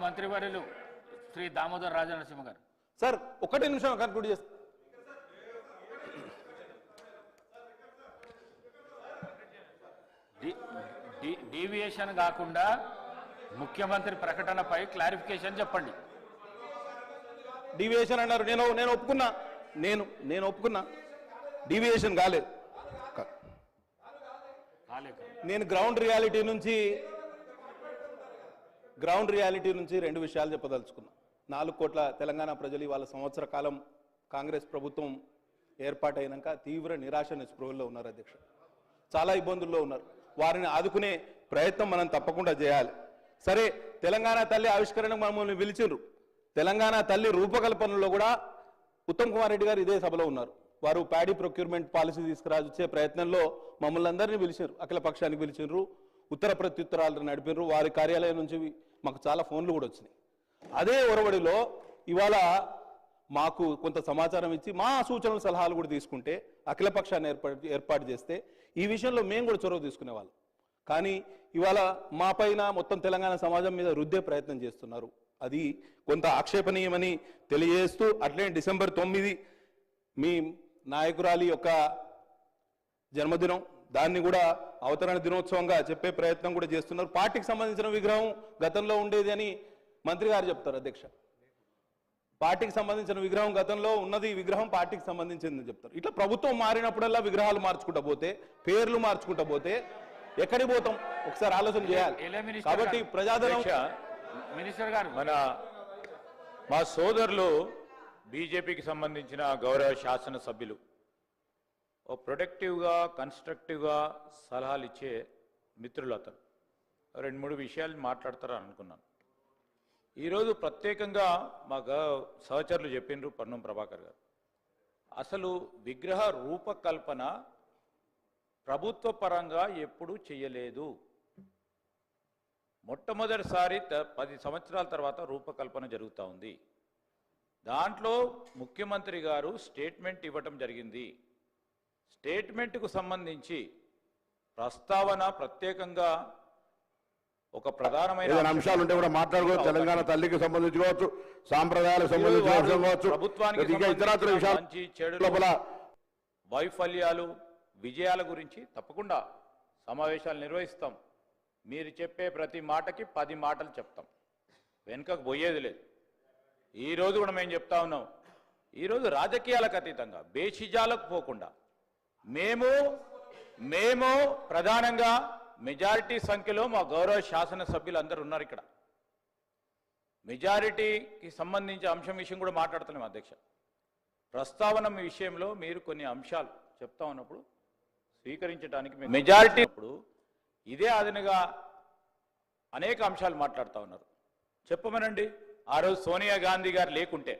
మంత్రివర్యులు శ్రీ దామోదర్ రాజనరసింహ గారు. సార్ 1 నిమిషం కన్క్లూడ్ చేస్తా. డీవియేషన్ కాకుండా ముఖ్యమంత్రి ప్రకటనపై క్లారిఫికేషన్ చెప్పండి. డీవియేషన్ అన్నారు, నేను ఒప్పుకున్నా. నేను ఒప్పుకున్నా, డీవియేషన్ కాలేదు. నేను గ్రౌండ్ రియాలిటీ నుంచి 2 విషయాలు చెప్పదలుచుకున్నా. 4 కోట్ల తెలంగాణ ప్రజలు ఇవాళ సంవత్సర కాలం కాంగ్రెస్ ప్రభుత్వం ఏర్పాటైనాక తీవ్ర నిరాశ నిస్పృహల్లో ఉన్నారు అధ్యక్ష. చాలా ఇబ్బందుల్లో ఉన్నారు. వారిని ఆదుకునే ప్రయత్నం మనం తప్పకుండా చేయాలి. సరే, తెలంగాణ తల్లి ఆవిష్కరణకు మమ్మల్ని పిలిచిండ్రు. తెలంగాణ తల్లి రూపకల్పనలో కూడా ఉత్తమ్ కుమార్ రెడ్డి గారు ఇదే సభలో ఉన్నారు. వారు ప్యాడీ ప్రొక్యూర్మెంట్ పాలసీ తీసుకురాచే ప్రయత్నంలో మమ్మల్ని అందరినీ పిలిచారు. అఖిల పక్షానికి పిలిచిండ్రు, ఉత్తర ప్రత్యుత్తరాలు నడిపినరు. వారి కార్యాలయం నుంచి మాకు చాలా ఫోన్లు కూడా వచ్చినాయి. అదే ఒరవడిలో ఇవాళ మాకు కొంత సమాచారం ఇచ్చి మా సూచనలు సలహాలు కూడా తీసుకుంటే అఖిల పక్షాన్ని ఏర్పాటు చేస్తే ఈ విషయంలో మేము కూడా చొరవ తీసుకునేవాళ్ళం. కానీ ఇవాళ మా పైన మొత్తం తెలంగాణ సమాజం మీద రుద్దే ప్రయత్నం చేస్తున్నారు. అది కొంత ఆక్షేపణీయమని తెలియజేస్తూ, అట్లే డిసెంబర్ 9 మీ నాయకురాలి యొక్క జన్మదినం, దాన్ని కూడా అవతరణ దినోత్సవంగా చెప్పే ప్రయత్నం కూడా చేస్తున్నారు. పార్టీకి సంబంధించిన విగ్రహం గతంలో ఉండేది అని మంత్రి గారు చెప్తారు అధ్యక్ష. పార్టీకి సంబంధించిన విగ్రహం గతంలో ఉన్నది, విగ్రహం పార్టీకి సంబంధించిందని చెప్తారు. ఇట్లా ప్రభుత్వం మారినప్పుడల్లా విగ్రహాలు మార్చుకుంటా పోతే, పేర్లు మార్చుకుంటా పోతే ఎక్కడికి పోతాం? ఒకసారి ఆలోచన చేయాలి. కాబట్టి ప్రజాధనం మినిస్టర్ గారు, మా సోదరులు బీజేపీకి సంబంధించిన గౌరవ శాసనసభ్యులు ఓ ప్రొడక్టివ్గా కన్స్ట్రక్టివ్గా సలహాలు ఇచ్చే మిత్రులు అతను 2-3 విషయాలు మాట్లాడతారని అనుకున్నాను. ఈరోజు ప్రత్యేకంగా మా సహచరులు చెప్పిండ్రు, పొన్నం ప్రభాకర్ గారు, అసలు విగ్రహ రూపకల్పన ప్రభుత్వ పరంగా ఎప్పుడూ చేయలేదు. మొట్టమొదటిసారి 10 సంవత్సరాల తర్వాత రూపకల్పన జరుగుతూ ఉంది. దాంట్లో ముఖ్యమంత్రి గారు స్టేట్మెంట్ ఇవ్వటం జరిగింది. స్టేట్మెంట్కు సంబంధించి ప్రస్తావన ప్రత్యేకంగా ఒక ప్రధానమైన అంశాలు ఉంటే కూడా మాట్లాడుకోవచ్చు. తెలంగాణ తల్లికి సంబంధించి కావచ్చు, సాంప్రదాయాలకు సంబంధించి కావచ్చు, ప్రభుత్వానికి ఇతరత్ర విషయాలు, మంచి చెడు వైఫల్యాలు విజయాల గురించి తప్పకుండా సమావేశాలు నిర్వహిస్తాం. మీరు చెప్పే ప్రతి మాటకి 10 మాటలు చెప్తాం, వెనుకకు పోయేది లేదు. ఈరోజు కూడా మేము చెప్తా ఉన్నాం, ఈరోజు రాజకీయాలకు అతీతంగా బేషిజాలకు పోకుండా మేము ప్రధానంగా మెజారిటీ సంఖ్యలో మా గౌరవ శాసనసభ్యులు అందరూ ఉన్నారు ఇక్కడ. మెజారిటీకి సంబంధించిన అంశం విషయం కూడా మాట్లాడుతున్నాం అధ్యక్ష. ప్రస్తావన విషయంలో మీరు కొన్ని అంశాలు చెప్తా ఉన్నప్పుడు స్వీకరించడానికి మెజారిటీ ఇప్పుడు ఇదే అదనుగా అనేక అంశాలు మాట్లాడుతూ ఉన్నారు. చెప్పమనండి, ఆ రోజు సోనియా గాంధీ గారు లేకుంటే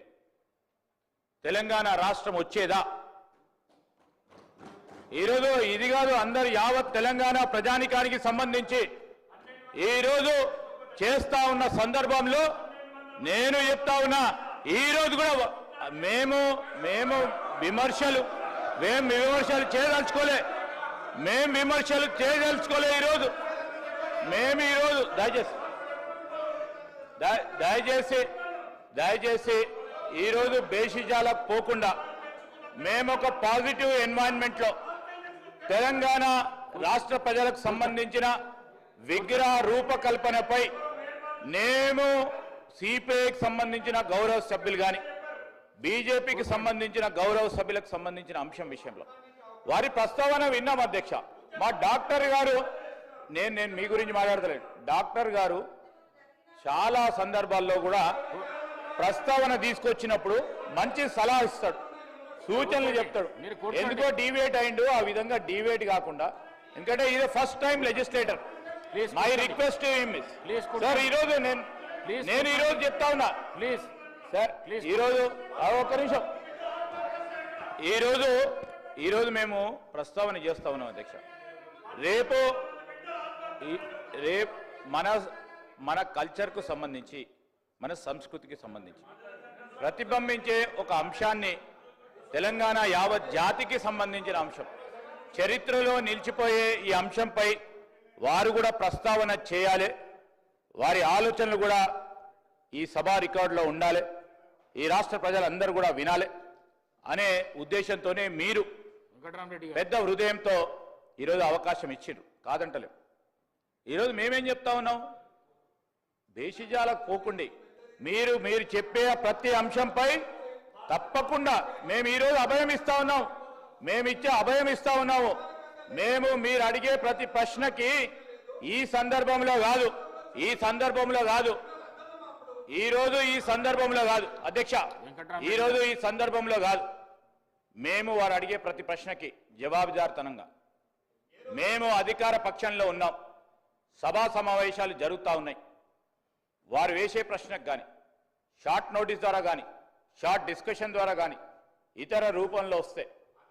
తెలంగాణ రాష్ట్రం వచ్చేదా? ఈరోజు ఇది కాదు, అందరు యావత్ తెలంగాణ ప్రజానికానికి సంబంధించి ఈరోజు చేస్తా ఉన్న సందర్భంలో నేను చెప్తా ఉన్నా, ఈరోజు కూడా మేము విమర్శలు చేయదలుచుకోలే. ఈరోజు దయచేసి ఈరోజు బేషిజాలకు పోకుండా మేము ఒక పాజిటివ్ ఎన్వైరన్మెంట్లో తెలంగాణ రాష్ట్ర ప్రజలకు సంబంధించిన విగ్రహ రూపకల్పనపై మేము సిపిఐకి సంబంధించిన గౌరవ సభ్యులు కానీ బీజేపీకి సంబంధించిన గౌరవ సభ్యులకు సంబంధించిన అంశం విషయంలో వారి ప్రస్తావన విన్నాం అధ్యక్ష. మా డాక్టర్ గారు, నేను మీ గురించి మాట్లాడతలేదు, డాక్టర్ గారు చాలా సందర్భాల్లో కూడా ప్రస్తావన తీసుకొచ్చినప్పుడు మంచి సలహా ఇస్తాడు, సూచనలు చెప్తాడు. ఎందుకో డివేట్ అయిండు, ఆ విధంగా డివేట్ కాకుండా, ఎందుకంటే ఇది first time legislator. My request sir, ఈరోజు నేను ఈరోజు చెప్తా ఉన్నా ప్లీజ్ సార్, ఈరోజు ఒక్క నిమిషం, ఈరోజు మేము ప్రస్తావన చేస్తా ఉన్నాం అధ్యక్ష. రేపు మన కల్చర్కు సంబంధించి, మన సంస్కృతికి సంబంధించి ప్రతిబింబించే ఒక అంశాన్ని, తెలంగాణ యావత్ జాతికి సంబంధించిన అంశం, చరిత్రలో నిలిచిపోయే ఈ అంశంపై వారు కూడా ప్రస్తావన చేయాలి. వారి ఆలోచనలు కూడా ఈ సభా రికార్డులో ఉండాలి, ఈ రాష్ట్ర ప్రజలందరూ కూడా వినాలి అనే ఉద్దేశంతోనే మీరు పెద్ద హృదయంతో ఈరోజు అవకాశం ఇచ్చిర్రు, కాదంటలేం. ఈరోజు మేమేం చెప్తా ఉన్నాం, బేషిజాలకు పోకుండా మీరు చెప్పే ప్రతి అంశంపై తప్పకుండా మేము ఈరోజు అభయం ఇస్తా ఉన్నాం. మేమిచ్చే అభయం ఇస్తా ఉన్నాము. మేము మీరు అడిగే ప్రతి ప్రశ్నకి ఈ సందర్భంలో కాదు ఈరోజు ఈ సందర్భంలో కాదు అధ్యక్ష, ఈరోజు ఈ సందర్భంలో కాదు. మేము వారు అడిగే ప్రతి ప్రశ్నకి జవాబుదారితనంగా మేము అధికార పక్షంలో ఉన్నాం. సభా సమావేశాలు జరుగుతూ ఉన్నాయి. వారు వేసే ప్రశ్నకు కానీ షార్ట్ నోటీస్ ద్వారా కానీ షార్ట్ డిస్కషన్ ద్వారా కానీ ఇతర రూపంలో వస్తే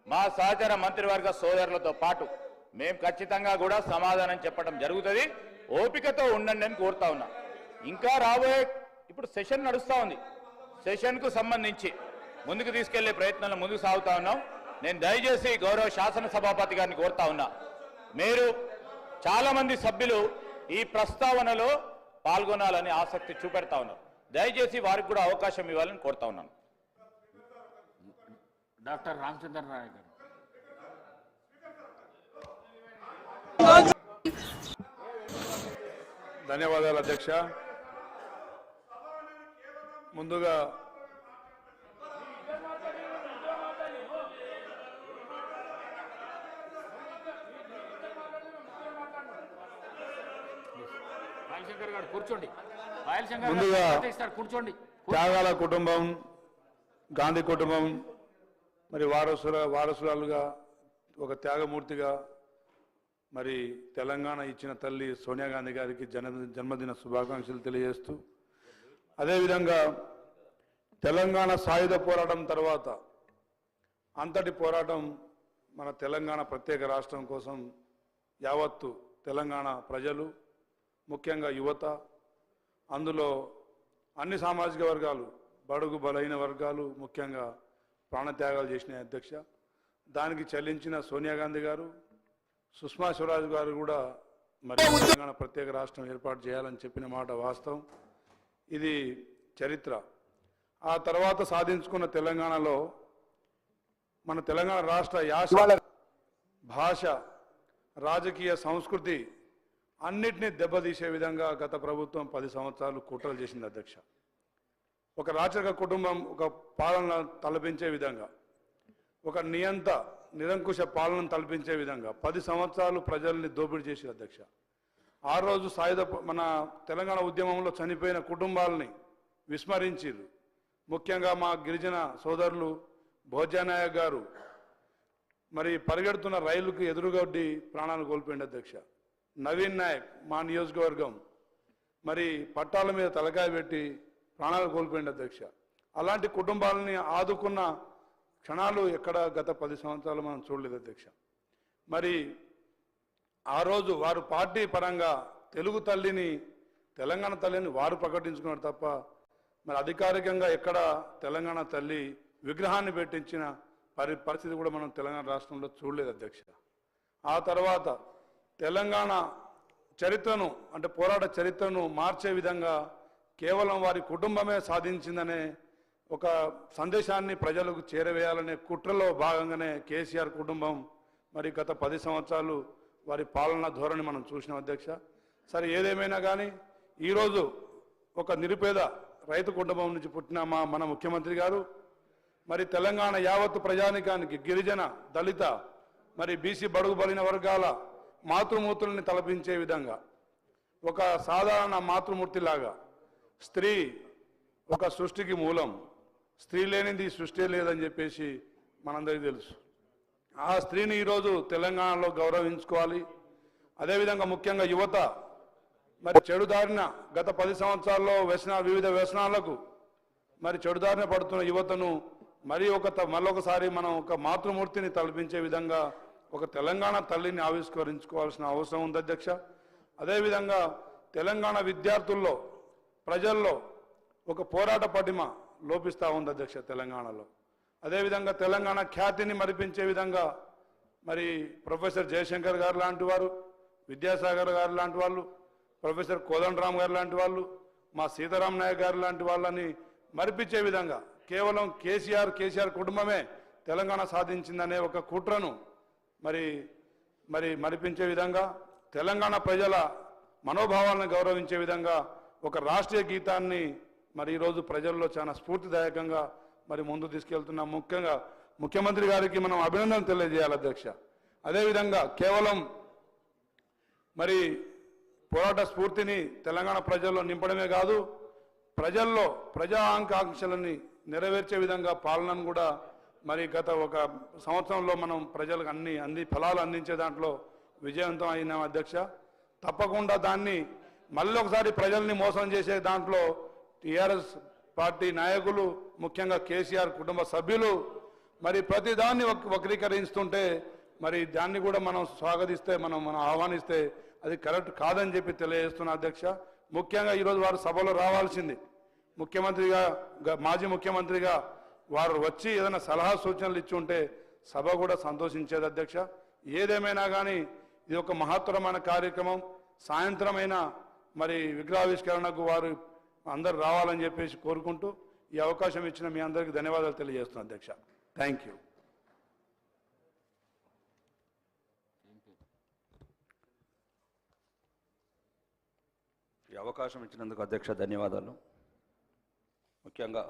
మా సహచర మంత్రివర్గ సోదరులతో పాటు మేము ఖచ్చితంగా కూడా సమాధానం చెప్పడం జరుగుతుంది. ఓపికతో ఉండండి అని కోరుతా ఉన్నా. ఇంకా రాబోయే ఇప్పుడు సెషన్ నడుస్తూ ఉంది. సెషన్కు సంబంధించి ముందుకు తీసుకెళ్లే ప్రయత్నంలో ముందుకు సాగుతా ఉన్నాం. నేను దయచేసి గౌరవ శాసనసభాపతి గారిని కోరుతా ఉన్నా, మీరు చాలా మంది సభ్యులు ఈ ప్రస్తావనలో పాల్గొనాలని ఆసక్తి చూపెడతా ఉన్నారు. దయచేసి వారికి కూడా అవకాశం ఇవ్వాలని కోరుతా ఉన్నాను. డాక్టర్ రామచంద్ర నాయక్ గారు. ధన్యవాదాలు అధ్యక్ష. ముందుగా శంకర్ గారు కూర్చోండి. పాయల్ శంకర్ ముందుగా గారు కూర్చోండి. త్యాగాల కుటుంబం, గాంధీ కుటుంబం మరి వారసురాలుగా ఒక త్యాగమూర్తిగా మరి తెలంగాణ ఇచ్చిన తల్లి సోనియా గాంధీ గారికి జన్మదిన శుభాకాంక్షలు తెలియజేస్తూ, అదేవిధంగా తెలంగాణ సాయుధ పోరాటం తర్వాత అంతటి పోరాటం మన తెలంగాణ ప్రత్యేక రాష్ట్రం కోసం యావత్తు తెలంగాణ ప్రజలు, ముఖ్యంగా యువత, అందులో అన్ని సామాజిక వర్గాలు, బడుగు బలైన వర్గాలు ముఖ్యంగా ప్రాణత్యాగాలు చేసిన అధ్యక్ష. దానికి చెల్లించిన సోనియా గాంధీ గారు, సుష్మా స్వరాజ్ గారు కూడా మరి తెలంగాణ ప్రత్యేక రాష్ట్రం ఏర్పాటు చేయాలని చెప్పిన మాట వాస్తవం. ఇది చరిత్ర. ఆ తర్వాత సాధించుకున్న తెలంగాణలో మన తెలంగాణ రాష్ట్ర యాస, భాష, రాజకీయ సంస్కృతి అన్నిటినీ దెబ్బతీసే విధంగా గత ప్రభుత్వం 10 సంవత్సరాలు కుట్రలు చేసింది అధ్యక్ష. ఒక రాచరిక కుటుంబం ఒక పాలన తలపించే విధంగా, ఒక నిరంకుశ పాలన తలపించే విధంగా 10 సంవత్సరాలు ప్రజల్ని దోపిడీ చేసి అధ్యక్ష. ఆ రోజు మన తెలంగాణ ఉద్యమంలో చనిపోయిన కుటుంబాలని విస్మరించారు. ముఖ్యంగా మా గిరిజన సోదరులు భోజనాయక్ గారు మరి పరిగెడుతున్న రైలుకు ఎదురుగొడ్డి ప్రాణాలు కోల్పోయింది అధ్యక్ష. నవీన్ నాయక్ మా నియోజకవర్గం మరి పట్టాల మీద తలకాయ పెట్టి ప్రాణాలు కోల్పోయింది అధ్యక్ష. అలాంటి కుటుంబాలని ఆదుకున్న క్షణాలు ఎక్కడ గత 10 సంవత్సరాలు మనం చూడలేదు అధ్యక్ష. మరి ఆ రోజు వారు పార్టీ పరంగా తెలుగు తల్లిని, తెలంగాణ తల్లిని వారు ప్రకటించుకున్నారు తప్ప మరి అధికారికంగా ఎక్కడ తెలంగాణ తల్లి విగ్రహాన్ని పెట్టించిన పరిస్థితి కూడా మనం తెలంగాణ రాష్ట్రంలో చూడలేదు అధ్యక్ష. ఆ తర్వాత తెలంగాణ చరిత్రను, అంటే పోరాట చరిత్రను మార్చే విధంగా కేవలం వారి కుటుంబమే సాధించిందనే ఒక సందేశాన్ని ప్రజలకు చేరవేయాలనే కుట్రలో భాగంగానే కేసీఆర్ కుటుంబం మరి గత 10 సంవత్సరాలు వారి పాలనా ధోరణి మనం చూసినాం అధ్యక్ష. సరే, ఏదేమైనా కానీ ఈరోజు ఒక నిరుపేద రైతు కుటుంబం నుంచి పుట్టిన మన ముఖ్యమంత్రి గారు మరి తెలంగాణ యావత్తు ప్రజానికానికి, గిరిజన, దళిత, మరి బీసీ బడుగు బలిన వర్గాల మాతృమూర్తుల్ని తలపించే విధంగా ఒక సాధారణ మాతృమూర్తిలాగా, స్త్రీ ఒక సృష్టికి మూలం, స్త్రీ లేనిది సృష్టి లేదని చెప్పేసి మనందరికీ తెలుసు. ఆ స్త్రీని ఈరోజు తెలంగాణలో గౌరవించుకోవాలి. అదేవిధంగా ముఖ్యంగా యువత మరి చెడుదారిన గత 10 సంవత్సరాల్లో వివిధ వ్యసనాలకు మరి చెడుదారిన పడుతున్న యువతను మరొకసారి మనం ఒక మాతృమూర్తిని తలపించే విధంగా ఒక తెలంగాణ తల్లిని ఆవిష్కరించుకోవాల్సిన అవసరం ఉంది అధ్యక్ష. అదేవిధంగా తెలంగాణ విద్యార్థుల్లో, ప్రజల్లో ఒక పోరాట పటిమ లోపిస్తూ ఉంది అధ్యక్ష తెలంగాణలో. అదేవిధంగా తెలంగాణ ఖ్యాతిని మరిపించే విధంగా మరి ప్రొఫెసర్ జయశంకర్ గారు లాంటి వారు, విద్యాసాగర్ గారు లాంటి వాళ్ళు, ప్రొఫెసర్ కోదండరామ్ గారు లాంటి వాళ్ళు, మా సీతారాం నాయక్ గారు లాంటి వాళ్ళని మరిపించే విధంగా కేవలం కేసీఆర్ కుటుంబమే తెలంగాణ సాధించిందనే ఒక కుట్రను మరిపించే విధంగా, తెలంగాణ ప్రజల మనోభావాలను గౌరవించే విధంగా ఒక రాష్ట్రీయ గీతాన్ని మరి ఈరోజు ప్రజల్లో చాలా స్ఫూర్తిదాయకంగా మరి ముందు తీసుకెళ్తున్నాం. ముఖ్యంగా ముఖ్యమంత్రి గారికి మనం అభినందన తెలియజేయాలి అధ్యక్ష. అదేవిధంగా కేవలం మరి పోరాట స్ఫూర్తిని తెలంగాణ ప్రజల్లో నింపడమే కాదు, ప్రజల్లో ప్రజా ఆకాంక్షలని నెరవేర్చే విధంగా పాలనను కూడా మరి గత ఒక సంవత్సరంలో మనం ప్రజలకు అన్ని ఫలాలు అందించే దాంట్లో విజయవంతం అయినాం అధ్యక్ష. తప్పకుండా దాన్ని మళ్ళీ ఒకసారి ప్రజల్ని మోసం చేసే దాంట్లో టీఆర్ఎస్ పార్టీ నాయకులు, ముఖ్యంగా కేసీఆర్ కుటుంబ సభ్యులు మరి ప్రతి దాన్ని వక్రీకరిస్తుంటే మరి దాన్ని కూడా మనం స్వాగతిస్తే, మనం ఆహ్వానిస్తే అది కరెక్ట్ కాదని చెప్పి తెలియజేస్తున్నా అధ్యక్ష. ముఖ్యంగా ఈరోజు వారు సభలో రావాల్సింది. ముఖ్యమంత్రిగా, మాజీ ముఖ్యమంత్రిగా వారు వచ్చి ఏదైనా సలహా సూచనలు ఇచ్చి ఉంటే సభ కూడా సంతోషించేది అధ్యక్ష. ఏదేమైనా కానీ ఇది ఒక మహత్తరమైన కార్యక్రమం. సాయంత్రమైన మరి విగ్రహావిష్కరణకు వారు అందరు రావాలని చెప్పేసి కోరుకుంటూ ఈ అవకాశం ఇచ్చిన మీ అందరికీ ధన్యవాదాలు తెలియజేస్తున్నాను అధ్యక్ష. Thank you. ఈ అవకాశం ఇచ్చినందుకు అధ్యక్ష ధన్యవాదాలు. ముఖ్యంగా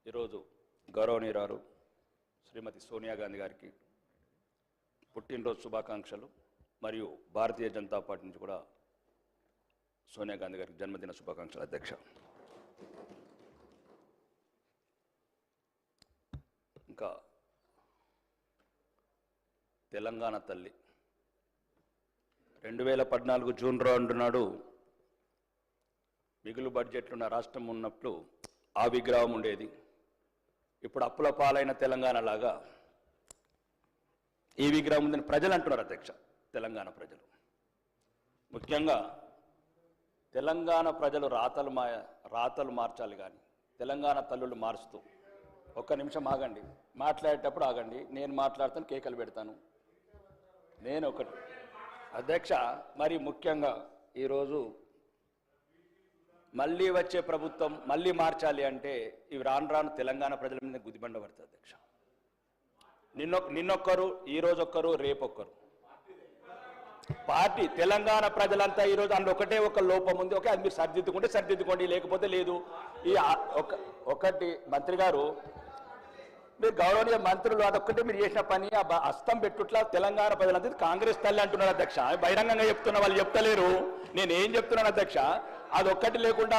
ఈరోజు గౌరవనీయురాలు శ్రీమతి సోనియా గాంధీ గారికి పుట్టినరోజు శుభాకాంక్షలు. మరియు భారతీయ జనతా పార్టీ నుంచి కూడా సోనియా గాంధీ గారికి జన్మదిన శుభాకాంక్షలు అధ్యక్ష. ఇంకా తెలంగాణ తల్లి 2014 జూన్ 2 నాడు మిగులు బడ్జెట్లున్న రాష్ట్రం ఉన్నప్పుడు ఆ విగ్రహం ఉండేది. ఇప్పుడు అప్పుల పాలైన తెలంగాణ లాగా ఈ విగ్రహం ఉందని ప్రజలు అంటున్నారు అధ్యక్ష. తెలంగాణ ప్రజలు, ముఖ్యంగా తెలంగాణ ప్రజలు రాతలు మార్చాలి కానీ తెలంగాణ తల్లులు మారుస్తూ, ఒక్క నిమిషం ఆగండి, మాట్లాడేటప్పుడు ఆగండి, నేను మాట్లాడతాను, కేకలు పెడతాను. నేను ఒకటి అధ్యక్ష, మరి ముఖ్యంగా ఈరోజు మళ్ళీ వచ్చే ప్రభుత్వం మళ్ళీ మార్చాలి అంటే ఇవి రాను తెలంగాణ ప్రజల మీద గుదిబండ పడుతుంది అధ్యక్ష. నిన్నొక్కరు, ఈరోజొక్కరు, రేపొక్కరు. పార్టీ తెలంగాణ ప్రజలంతా ఈరోజు అందులో ఒకటే ఒక లోపం ఉంది. ఓకే, అది మీరు సరిదిద్దుకోండి, లేకపోతే లేదు. ఈ ఒకటి మంత్రి గారు, మీరు గౌరవనీయ మంత్రులు అదొక్కటే మీరు చేసిన పని, ఆ హస్తం పెట్టుట్లా తెలంగాణ ప్రజలంతా కాంగ్రెస్ తల్లి అంటున్నారు అధ్యక్ష. బహిరంగంగా చెప్తున్నా, వాళ్ళు చెప్తలేరు. నేను ఏం చెప్తున్నాను అధ్యక్ష, అదొక్కటి లేకుండా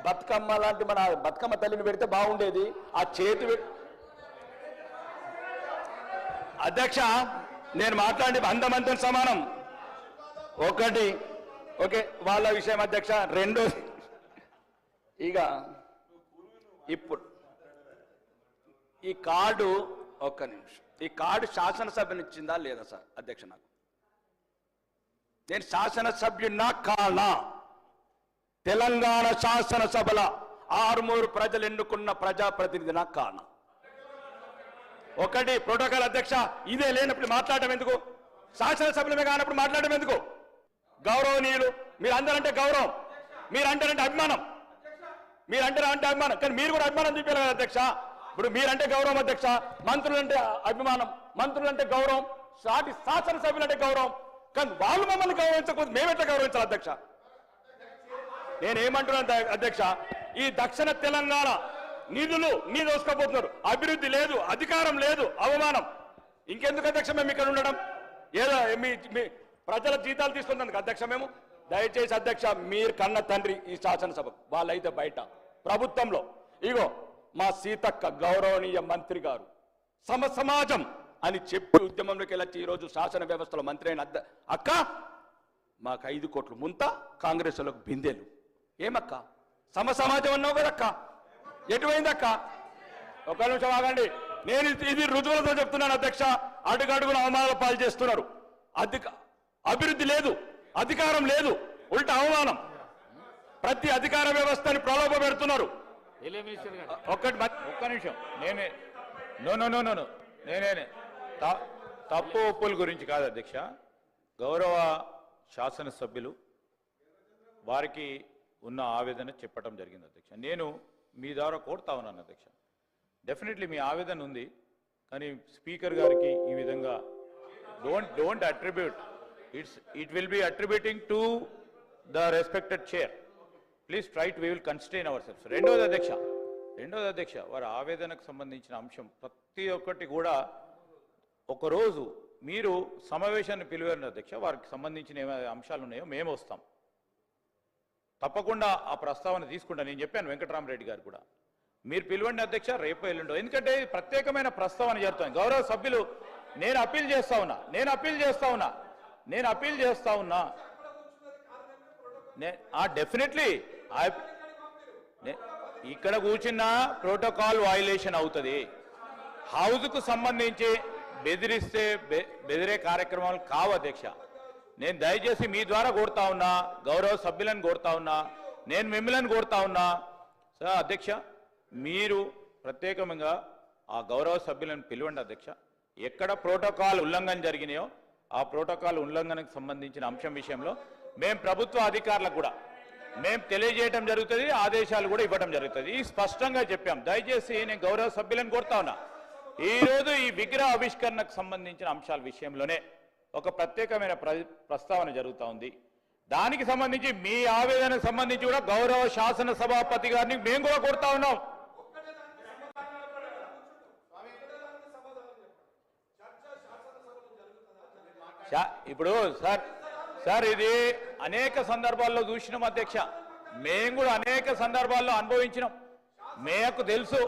బతుకమ్మ లాంటి మన బతుకమ్మ తల్లిని పెడితే బాగుండేది. ఆ చేతి అధ్యక్ష, నేను మాట్లాడి అందమంతం సమానం. ఒకటి ఓకే వాళ్ళ విషయం అధ్యక్ష. రెండోది, ఇక ఇప్పుడు ఈ కార్డు, ఒక్క నిమిషం, ఈ కార్డు శాసనసభనిచ్చిందా లేదా సార్ అధ్యక్ష? నాకు నేను శాసనసభ్యున్నా కానా? తెలంగాణ శాసనసభల 6 ప్రజలు ఎన్నుకున్న ప్రజాప్రతినిధినా కానా? ఒకటి ప్రోటోకాల్ అధ్యక్ష, ఇదే లేనప్పుడు మాట్లాడటం ఎందుకు? శాసనసభ్యులమే కానప్పుడు మాట్లాడటం ఎందుకు? గౌరవనీయులు, మీరు అందరంటే గౌరవం, మీరంటే అభిమానం, మీరంటే అభిమానం, కానీ మీరు కూడా అభిమానం చూపించాలి కదా అధ్యక్ష. ఇప్పుడు మీరంటే గౌరవం అధ్యక్ష, మంత్రులంటే అభిమానం, మంత్రులంటే గౌరవం, సాటి శాసనసభ్యులంటే గౌరవం, కానీ వాళ్ళు మమ్మల్ని గౌరవించకపోతే మేమెట్లా గౌరవించాలి అధ్యక్ష? నేనేమంటున్నాను అధ్యక్ష, ఈ దక్షిణ తెలంగాణ నిధులు దోసుకోబోతున్నారు. అభివృద్ధి లేదు, అధికారం లేదు, అవమానం. ఇంకెందుకు అధ్యక్ష మేము ఇక్కడ ఉండడం? ఏదో మీ ప్రజల జీతాలు తీసుకున్నందుకు అధ్యక్ష మేము. దయచేసి అధ్యక్ష, మీరు కన్న తండ్రి ఈ శాసనసభ, వాళ్ళైతే బయట ప్రభుత్వంలో. ఇగో మా సీతక్క గౌరవనీయ మంత్రి గారు సమాజం అని చెప్పి ఉద్యమంలోకి వెళ్ళొచ్చి ఈరోజు శాసన వ్యవస్థలో మంత్రి అయిన అక్క, మాకు 5 కోట్లు ముంత, కాంగ్రెస్లకు బిందెలు. ఏమక్క సమాజం అన్నావు కదక్క, ఎటువైందక్క? ఒక నిమిషం ఆగండి, నేను ఇది రుజువులతో చెప్తున్నాను అధ్యక్ష. అడుగడుగున అవమానాల పాలు చేస్తున్నారు. అభివృద్ధి లేదు, అధికారం లేదు, ఉల్టా అవమానం. ప్రతి అధికార వ్యవస్థని ప్రలోభ పెడుతున్నారు. ఒక్క నిమిషం, నేనే తప్పు ఒప్పుల గురించి కాదు అధ్యక్ష. గౌరవ శాసనసభ్యులు వారికి ఉన్న ఆవేదన చెప్పడం జరిగింది అధ్యక్ష. నేను మీ ద్వారా కోరుతా ఉన్నాను అధ్యక్ష, డెఫినెట్లీ మీ ఆవేదన ఉంది, కానీ స్పీకర్ గారికి ఈ విధంగా don't attribute, it will be attributing to the respected chair. Please try to, we will constrain our selfs. రెండోది అధ్యక్ష, రెండోది అధ్యక్ష, వారి ఆవేదనకు సంబంధించిన అంశం ప్రతి ఒక్కటి కూడా ఒకరోజు మీరు సమావేశాన్ని పిలువరండి అధ్యక్ష, వారికి సంబంధించిన ఏమైనా అంశాలు ఉన్నాయో మేము వస్తాం, తప్పకుండా ఆ ప్రస్తావన తీసుకుంటా. నేను చెప్పాను వెంకటరామరెడ్డి గారు కూడా, మీరు పిలవండి అధ్యక్ష, రేపు ఎల్లుండో, ఎందుకంటే ఇది ప్రత్యేకమైన ప్రస్తావన జరుగుతుంది. గౌరవ సభ్యులు, నేను అప్పీల్ చేస్తా ఉన్నా డెఫినెట్లీ ఇక్కడ కూర్చున్న ప్రోటోకాల్ వయలేషన్ అవుతుంది. హౌస్కు సంబంధించి బెదిరిస్తే బెదిరే కార్యక్రమాలు కావు అధ్యక్ష. నేను దయచేసి మీ ద్వారా కోరుతా ఉన్నా, గౌరవ సభ్యులను కోరుతా ఉన్నా, నేను మిమ్మల్ని కోరుతా ఉన్నా. సార్ అధ్యక్ష, మీరు ప్రత్యేకంగా ఆ గౌరవ సభ్యులను పిలవండి అధ్యక్ష. ఎక్కడ ప్రోటోకాల్ ఉల్లంఘన జరిగినాయో ఆ ప్రోటోకాల్ ఉల్లంఘనకు సంబంధించిన అంశం విషయంలో మేము ప్రభుత్వ అధికారులకు కూడా మేము తెలియజేయడం జరుగుతుంది, ఆదేశాలు కూడా ఇవ్వడం జరుగుతుంది. ఈ స్పష్టంగా చెప్పాం. దయచేసి నేను గౌరవ సభ్యులను కోరుతా ఉన్నా, ఈరోజు ఈ విగ్రహ ఆవిష్కరణకు సంబంధించిన అంశాల విషయంలోనే ఒక ప్రత్యేకమైన ప్రస్తావన జరుగుతూ ఉంది. దానికి సంబంధించి మీ ఆవేదనకు సంబంధించి కూడా గౌరవ శాసన సభాపతి గారిని మేము కూడా కోరుతా ఉన్నాం. ఇప్పుడు సార్ ఇది అనేక సందర్భాల్లో చూసినాం అధ్యక్ష, మేము కూడా అనేక సందర్భాల్లో అనుభవించినాం, మేకు తెలుసు.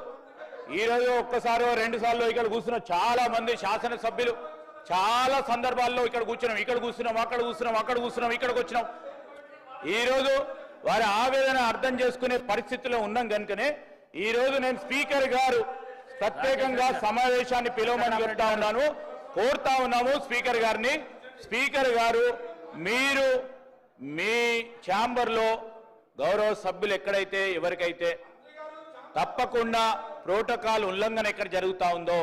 ఈరోజు ఒక్కసారో 2 సార్లు ఇక్కడ కూర్చున్న చాలా మంది శాసనసభ్యులు చాలా సందర్భాల్లో ఇక్కడ కూర్చున్నాం, ఇక్కడికి వచ్చినాం. ఈరోజు వారి ఆవేదన అర్థం చేసుకునే పరిస్థితిలో ఉన్నాం కనుకనే ఈరోజు నేను స్పీకర్ గారు ప్రత్యేకంగా సమావేశాన్ని పిలవమని చెప్తా ఉన్నాను, కోరుతా ఉన్నాము స్పీకర్ గారిని. స్పీకర్ గారు, మీరు మీ ఛాంబర్లో గౌరవ సభ్యులు ఎక్కడైతే ఎవరికైతే తప్పకుండా ప్రోటోకాల్ ఉల్లంఘన ఎక్కడ జరుగుతూ ఉందో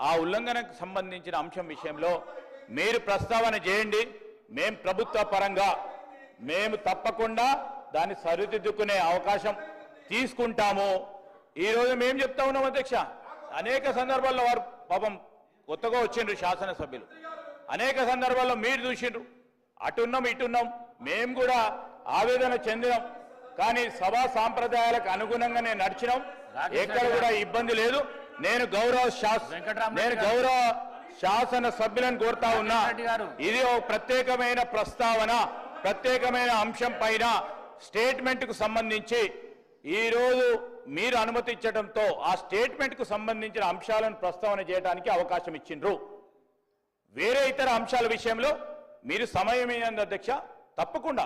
ఆ ఉల్లంఘనకు సంబంధించిన అంశం విషయంలో మీరు ప్రస్తావన చేయండి. మేము ప్రభుత్వ పరంగా మేము తప్పకుండా దాన్ని సరిదిద్దుకునే అవకాశం తీసుకుంటాము. ఈరోజు మేము చెప్తా ఉన్నాం అధ్యక్ష, అనేక సందర్భాల్లో వారు పాపం కొత్తగా వచ్చిండ్రు శాసనసభ్యులు, అనేక సందర్భాల్లో మీరు చూసిండ్రు, అటున్నాం ఇటున్నాం, మేము కూడా ఆవేదన చెందినాం. కానీ సభా సాంప్రదాయాలకు అనుగుణంగానే నడిచినాం, ఎక్కడ కూడా ఇబ్బంది లేదు. నేను గౌరవ శాసన సభ్యులను కోరుతా ఉన్నా, ఇది ఒక ప్రత్యేకమైన ప్రస్తావన, ప్రత్యేకమైన అంశం పైన స్టేట్మెంట్ కు సంబంధించి ఈరోజు మీరు అనుమతి ఇచ్చడంతో ఆ స్టేట్మెంట్ కు సంబంధించిన అంశాలను ప్రస్తావన చేయడానికి అవకాశం ఇచ్చిండ్రు. వేరే ఇతర అంశాల విషయంలో మీరు సమయం ఏంది అధ్యక్ష, తప్పకుండా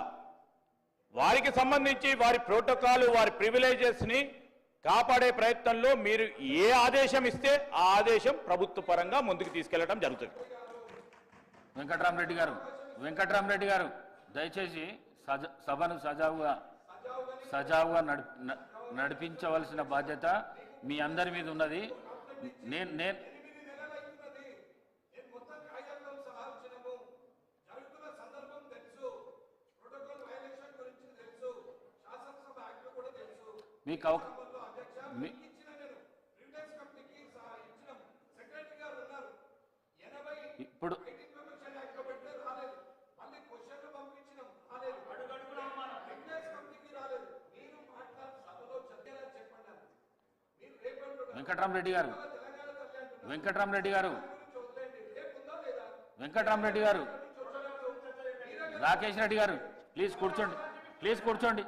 వారికి సంబంధించి వారి ప్రోటోకాల్ వారి ప్రివిలేజెస్ ని కాపాడే ప్రయత్నంలో మీరు ఏ ఆదేశం ఇస్తే ఆ ఆదేశం ప్రభుత్వ పరంగా ముందుకు తీసుకెళ్లడం జరుగుతుంది. వెంకటరామరెడ్డి గారు దయచేసి సభను సజావుగా నడిపించవలసిన బాధ్యత మీ అందరి మీద ఉన్నది. నేను మీకు ఇప్పుడు వెంకటరామరెడ్డి గారు రాకేష్ రెడ్డి గారు ప్లీజ్ కూర్చోండి.